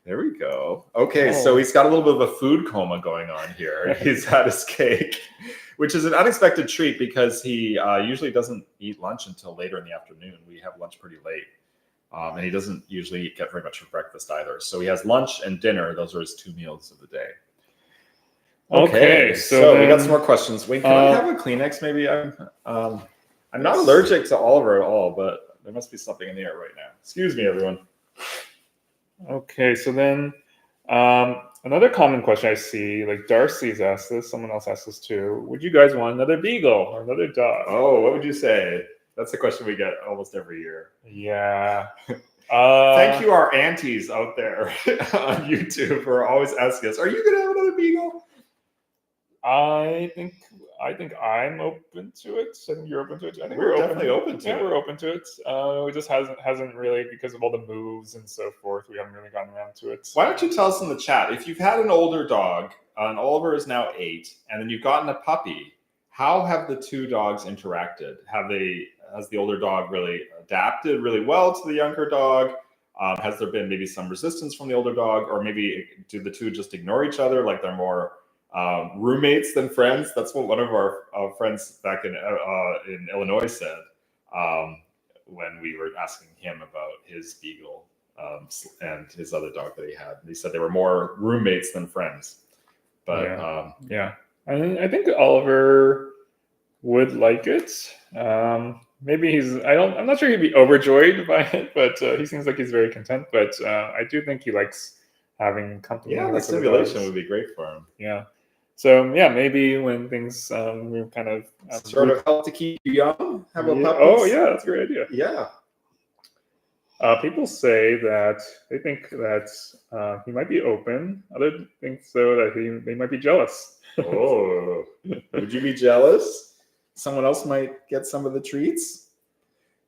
there we go. Okay, so he's got a little bit of a food coma going on here. He's had his cake, which is an unexpected treat because he usually doesn't eat lunch until later in the afternoon. We have lunch pretty late. And he doesn't usually get very much for breakfast either. So he has lunch and dinner. Those are his 2 meals of the day. Okay, so we got some more questions. Wait, can I have a Kleenex maybe? I'm not allergic to Oliver at all, but there must be something in the air right now. Excuse me, everyone. Okay, so then another common question I see, like Darcy's asked this, someone else asked this too. Would you guys want another Beagle or another dog? Oh, what would you say? That's the question we get almost every year. Yeah. Thank you, our aunties out there on YouTube, who are always asking us, are you going to have another Beagle? I think I'm open to it. I think you're open to it. I think We're we're definitely open to Yeah, it. we're open to it. It just hasn't really, because of all the moves and so forth. We haven't really gotten around to it. Why don't you tell us in the chat, if you've had an older dog, and Oliver is now 8, and then you've gotten a puppy, how have the two dogs interacted? Has the older dog really adapted really well to the younger dog? Has there been maybe some resistance from the older dog, or maybe do the two just ignore each other, like they're more roommates than friends? That's what one of our friends back in Illinois said when we were asking him about his Beagle and his other dog that he had. He said they were more roommates than friends. But yeah. I think Oliver would like it. Maybe I'm not sure he'd be overjoyed by it, but he seems like he's very content. But I do think he likes having company. yeah, the with other stimulation dogs. would be great for him. Yeah. So yeah, maybe when things we're kind of sort of help to keep you young. Have a puppy. Oh yeah, that's a great idea. Yeah. People say that they think that he might be open. Others think so that they might be jealous. Oh, would you be jealous? Someone else might get some of the treats.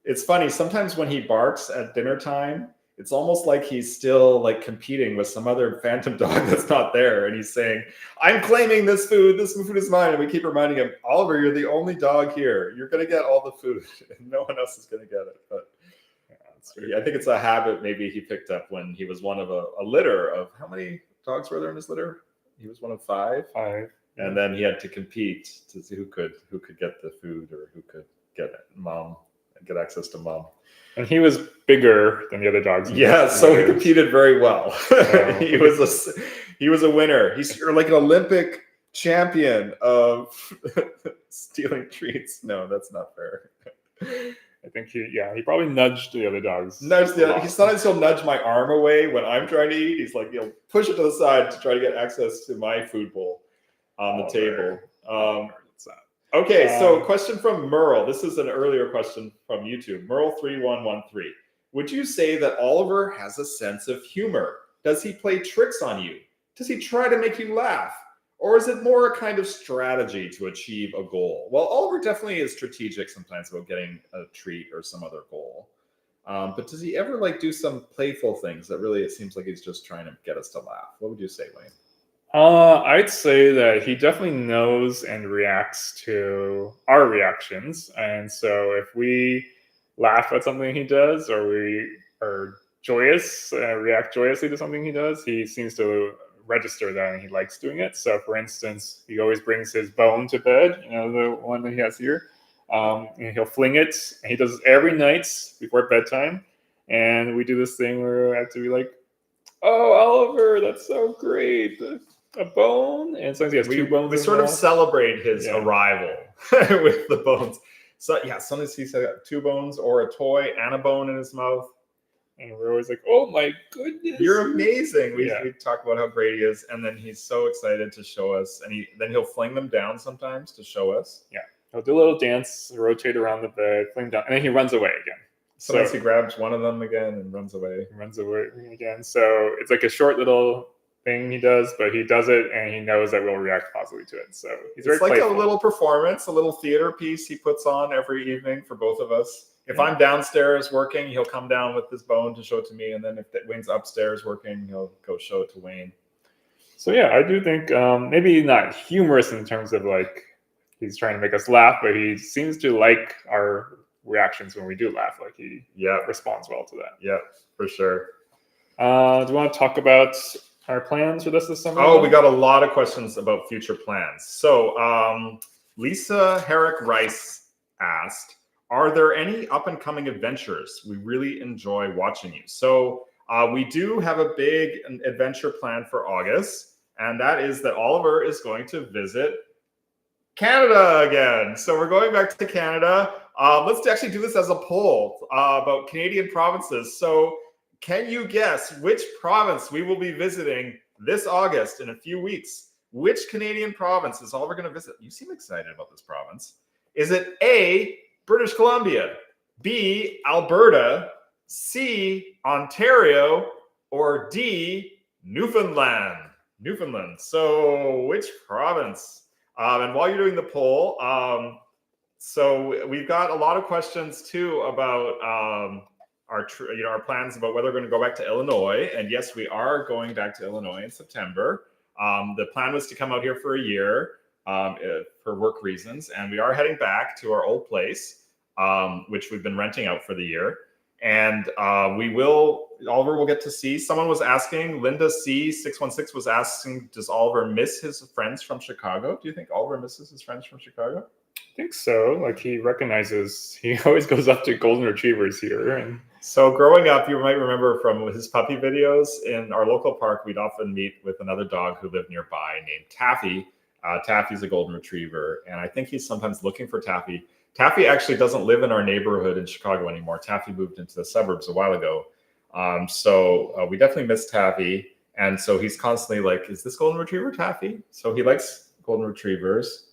It's funny, sometimes when he barks at dinner time, it's almost like he's still like competing with some other phantom dog that's not there, and he's saying, I'm claiming this food is mine. And we keep reminding him, Oliver, you're the only dog here, you're gonna get all the food and no one else is gonna get it. But I think it's a habit maybe he picked up when he was one of a litter of, how many dogs were there in his litter? He was one of 5. And then he had to compete to see who could get the food, or who could get mom and get access to mom. And he was bigger than the other dogs. Yeah, so he competed very well. He was a winner. He's like an Olympic champion of stealing treats. No, that's not fair. I think he probably nudged the other dogs. Sometimes he'll nudge my arm away when I'm trying to eat. He's like, he'll push it to the side to try to get access to my food bowl on the table. Okay, so question from Merle. This is an earlier question from YouTube. Merle3113. Would you say that Oliver has a sense of humor? Does he play tricks on you? Does he try to make you laugh? Or is it more a kind of strategy to achieve a goal? Well, Oliver definitely is strategic sometimes about getting a treat or some other goal. But does he ever like do some playful things that really it seems like he's just trying to get us to laugh? What would you say, Wayne? I'd say that he definitely knows and reacts to our reactions. And so if we laugh at something he does, or we are joyous, react joyously to something he does, he seems to register that and he likes doing it. So for instance, he always brings his bone to bed, the one that he has here, and he'll fling it. And he does it every night before bedtime. And we do this thing where I have to be like, oh, Oliver, that's so great. A bone. And sometimes he has 2 bones. We sort of celebrate his arrival with the bones. So yeah, sometimes he's got 2 bones or a toy and a bone in his mouth. And we're always like, oh my goodness, you're amazing. We talk about how great he is, and then he's so excited to show us, and then he'll fling them down sometimes to show us. Yeah, he'll do a little dance, rotate around the bed, fling down, and then he runs away again. Sometimes he grabs one of them again and runs away. Again. So it's like a short little thing he does, but he does it and he knows that we'll react positively to it. So he's very playful. Like a little performance, a little theater piece he puts on every evening for both of us. If I'm downstairs working, he'll come down with this bone to show it to me. And then if Wayne's upstairs working, he'll go show it to Wayne. So yeah, I do think maybe not humorous in terms of like he's trying to make us laugh, but he seems to like our reactions when we do laugh. Like he responds well to that. Yeah, for sure. Do you want to talk about our plans for this summer? Oh, we got a lot of questions about future plans. So Lisa Herrick Rice asked, are there any up-and-coming adventures? We really enjoy watching you. So we do have a big adventure plan for August, and that is that Oliver is going to visit Canada again. So we're going back to Canada. Let's actually do this as a poll about Canadian provinces. So can you guess which province we will be visiting this August in a few weeks? Which Canadian province is Oliver going to visit? You seem excited about this province. Is it A, British Columbia, B, Alberta, C, Ontario, or D, Newfoundland? So which province? And while you're doing the poll, so we've got a lot of questions too about our plans about whether we're going to go back to Illinois. And yes, we are going back to Illinois in September. The plan was to come out here for a year for work reasons, and we are heading back to our old place, which we've been renting out for the year. And Oliver will get to see. Someone was asking, Linda C616 was asking, does Oliver miss his friends from Chicago? Do you think Oliver misses his friends from Chicago? I think so. Like he always goes up to golden retrievers here. And so growing up, you might remember from his puppy videos in our local park, we'd often meet with another dog who lived nearby named Taffy. Taffy's a golden retriever, and I think he's sometimes looking for Taffy. Taffy actually doesn't live in our neighborhood in Chicago anymore. Taffy moved into the suburbs a while ago. So we definitely miss Taffy. And so he's constantly like, is this golden retriever Taffy? So he likes golden retrievers.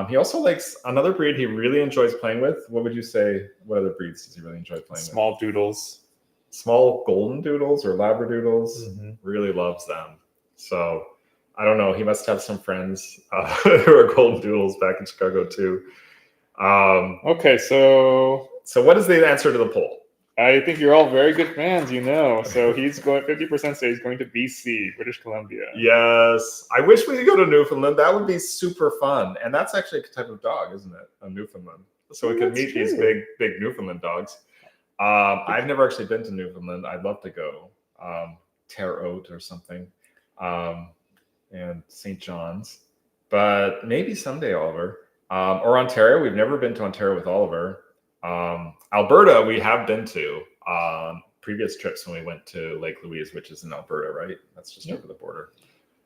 He also likes another breed he really enjoys playing with. What would you say? What other breeds does he really enjoy playing with? Small doodles. Small golden doodles or labradoodles. Mm-hmm. Really loves them. So I don't know. He must have some friends who are golden doodles back in Chicago too. Okay, so what is the answer to the poll? I think you're all very good fans, So he's going 50% say he's going to BC, British Columbia. Yes. I wish we could go to Newfoundland. That would be super fun. And that's actually a type of dog, isn't it? A Newfoundland. So we could meet these big Newfoundland dogs. I've never actually been to Newfoundland. I'd love to go. Terre Haute or something. And St. John's. But maybe someday, Oliver. Or Ontario. We've never been to Ontario with Oliver. Alberta, we have been to previous trips when we went to Lake Louise, which is in Alberta, right? That's just over the border.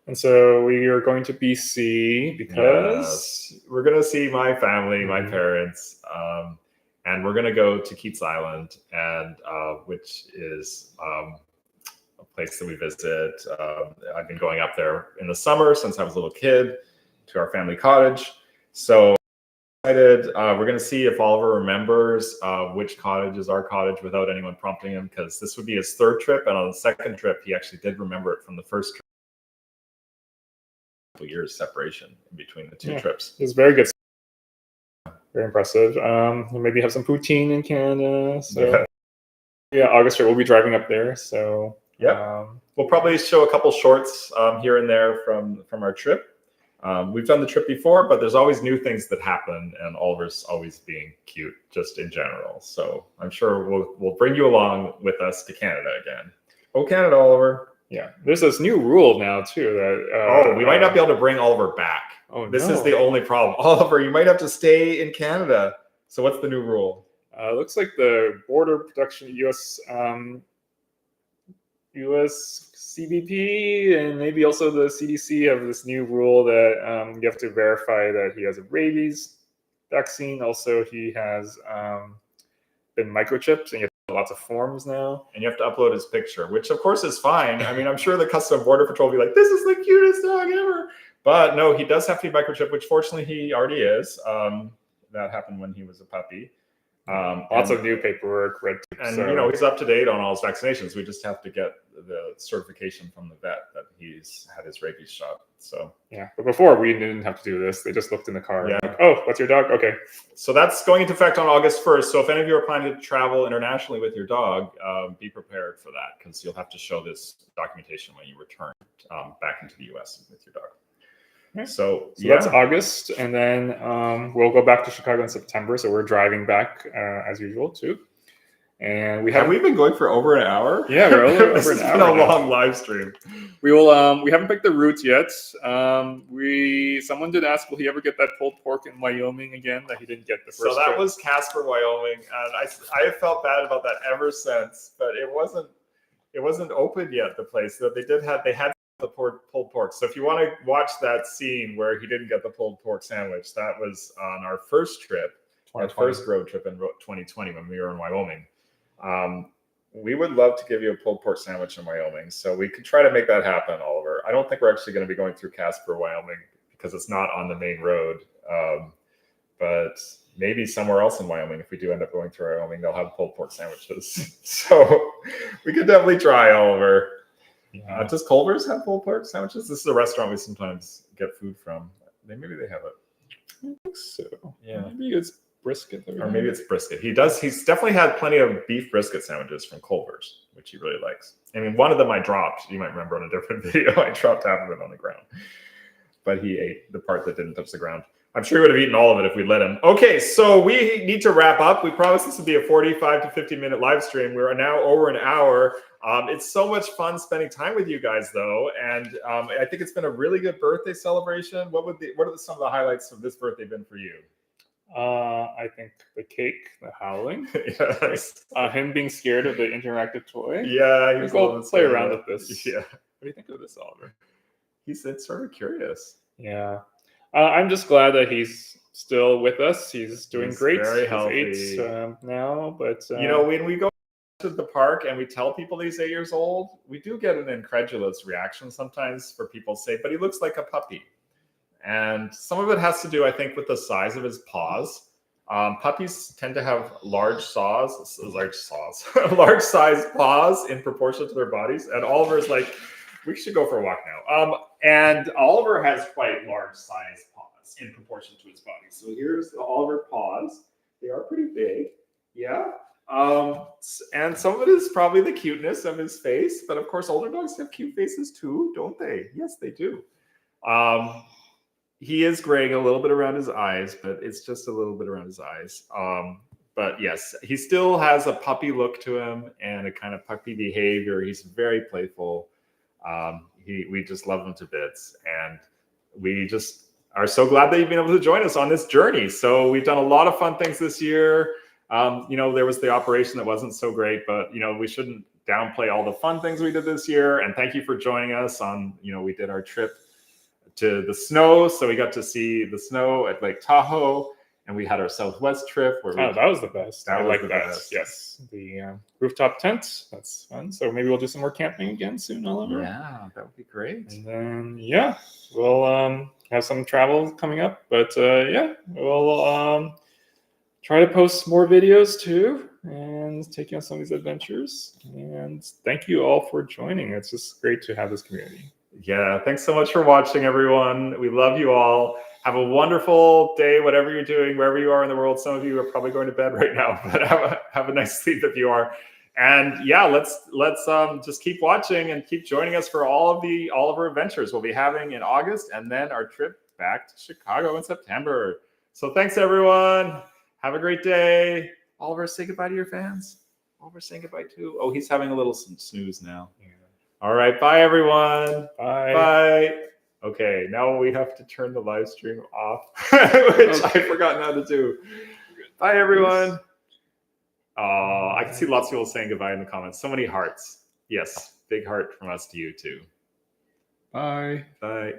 And so we are going to BC because we're going to see my family, my parents, and we're going to go to Keats Island, and which is a place that we visit. I've been going up there in the summer since I was a little kid to our family cottage. So excited. We're going to see if Oliver remembers which cottage is our cottage without anyone prompting him, because this would be his third trip, and on the second trip he actually did remember it from the first trip. Years separation in between the two trips. It's very good. Very impressive. We'll maybe have some poutine in Canada. So August trip, we'll be driving up there. So we'll probably show a couple shorts here and there from our trip. We've done the trip before, but there's always new things that happen, and Oliver's always being cute just in general. So I'm sure we'll bring you along with us to Canada again. Oh, Canada, Oliver. Yeah, there's this new rule now too that we might not be able to bring Oliver back. This is the only problem. Oliver, you might have to stay in Canada. So what's the new rule? Looks like the Border Protection U.S. CBP and maybe also the CDC have this new rule that you have to verify that he has a rabies vaccine. Also, he has been microchipped, and you have lots of forms now, and you have to upload his picture, which of course is fine. I mean, I'm sure the Customs Border Patrol will be like, this is the cutest dog ever. But no, he does have to be microchipped, which fortunately he already is. That happened when he was a puppy. Lots of new paperwork, red tape. And he's up to date on all his vaccinations. We just have to get the certification from the vet that he's had his rabies shot. So but before we didn't have to do this. They just looked in the car. Like, oh, what's your dog? Okay. So that's going into effect on August 1st. So if any of you are planning to travel internationally with your dog, be prepared for that, because you'll have to show this documentation when you return back into the U.S. with your dog. So that's August, and then we'll go back to Chicago in September. So we're driving back as usual too. And we have we been going for over an hour? Yeah, we're over an hour. This has been a long live stream. We will. We haven't picked the route yet. Someone did ask, will he ever get that pulled pork in Wyoming again that he didn't get the first? So that was Casper, Wyoming, and I have felt bad about that ever since. But it wasn't open yet. The place that they had the pulled pork. So if you want to watch that scene where he didn't get the pulled pork sandwich, that was on our first trip, our first road trip in 2020 when we were in Wyoming. We would love to give you a pulled pork sandwich in Wyoming, so we could try to make that happen, Oliver. I don't think we're actually going to be going through Casper, Wyoming, because it's not on the main road. But maybe somewhere else in Wyoming, if we do end up going through Wyoming, they'll have pulled pork sandwiches. So we could definitely try, Oliver. Does Culver's have pulled pork sandwiches? This is a restaurant we sometimes get food from. Maybe they have it. I think so. Yeah. Maybe it's brisket. Or maybe it's brisket. He's definitely had plenty of beef brisket sandwiches from Culver's, which he really likes. I mean, one of them I dropped. You might remember on a different video. I dropped half of it on the ground. But he ate the part that didn't touch the ground. I'm sure he would have eaten all of it if we'd let him. Okay, so we need to wrap up. We promised this would be a 45 to 50-minute live stream. We're now over an hour. It's so much fun spending time with you guys, though. And I think it's been a really good birthday celebration. What are some of the highlights of this birthday been for you? I think the cake, the howling, Yes. him being scared of the interactive toy. Yeah, he was We'll play around with this. Yeah. What do you think of this, Oliver? He's sort of curious. Yeah. I'm just glad that he's still with us. He's doing great. Very healthy. He's 8 now, but when we go to the park and we tell people he's 8 years old, we do get an incredulous reaction sometimes for people say, but he looks like a puppy. And some of it has to do, I think, with the size of his paws. Puppies tend to have large sized paws in proportion to their bodies. And Oliver's like, we should go for a walk now. And Oliver has quite large sized paws in proportion to his body. So here's the Oliver paws. They are pretty big. Yeah. And some of it is probably the cuteness of his face. But of course, older dogs have cute faces too, don't they? Yes, they do. He is graying a little bit around his eyes, but it's just a little bit around his eyes. But yes, he still has a puppy look to him and a kind of puppy behavior. He's very playful. We just love him to bits. And we just are so glad that you've been able to join us on this journey. So we've done a lot of fun things this year. There was the operation that wasn't so great, but, we shouldn't downplay all the fun things we did this year. And thank you for joining us on, we did our trip to the snow. So we got to see the snow at Lake Tahoe, and we had our Southwest trip. That was the best. I like that. Best. Yes. The rooftop tent. That's fun. So maybe we'll do some more camping again soon, Oliver. Yeah, that would be great. And then, we'll have some travel coming up. But we'll try to post more videos too and take you on some of these adventures. And thank you all for joining. It's just great to have this community. Yeah, thanks so much for watching, everyone. We love you all. Have a wonderful day, whatever you're doing, wherever you are in the world. Some of you are probably going to bed right now, but have a nice sleep if you are. And yeah, let's just keep watching and keep joining us for all of our adventures we'll be having in August, and then our trip back to Chicago in September. So thanks, everyone. Have a great day. Oliver, say goodbye to your fans. Oliver's saying goodbye too. Oh, he's having a little snooze now. Yeah. All right. Bye, everyone. Bye. Bye. Okay. Now we have to turn the live stream off, which I forgot how to do. Bye, everyone. I can see lots of people saying goodbye in the comments. So many hearts. Yes. Big heart from us to you, too. Bye. Bye.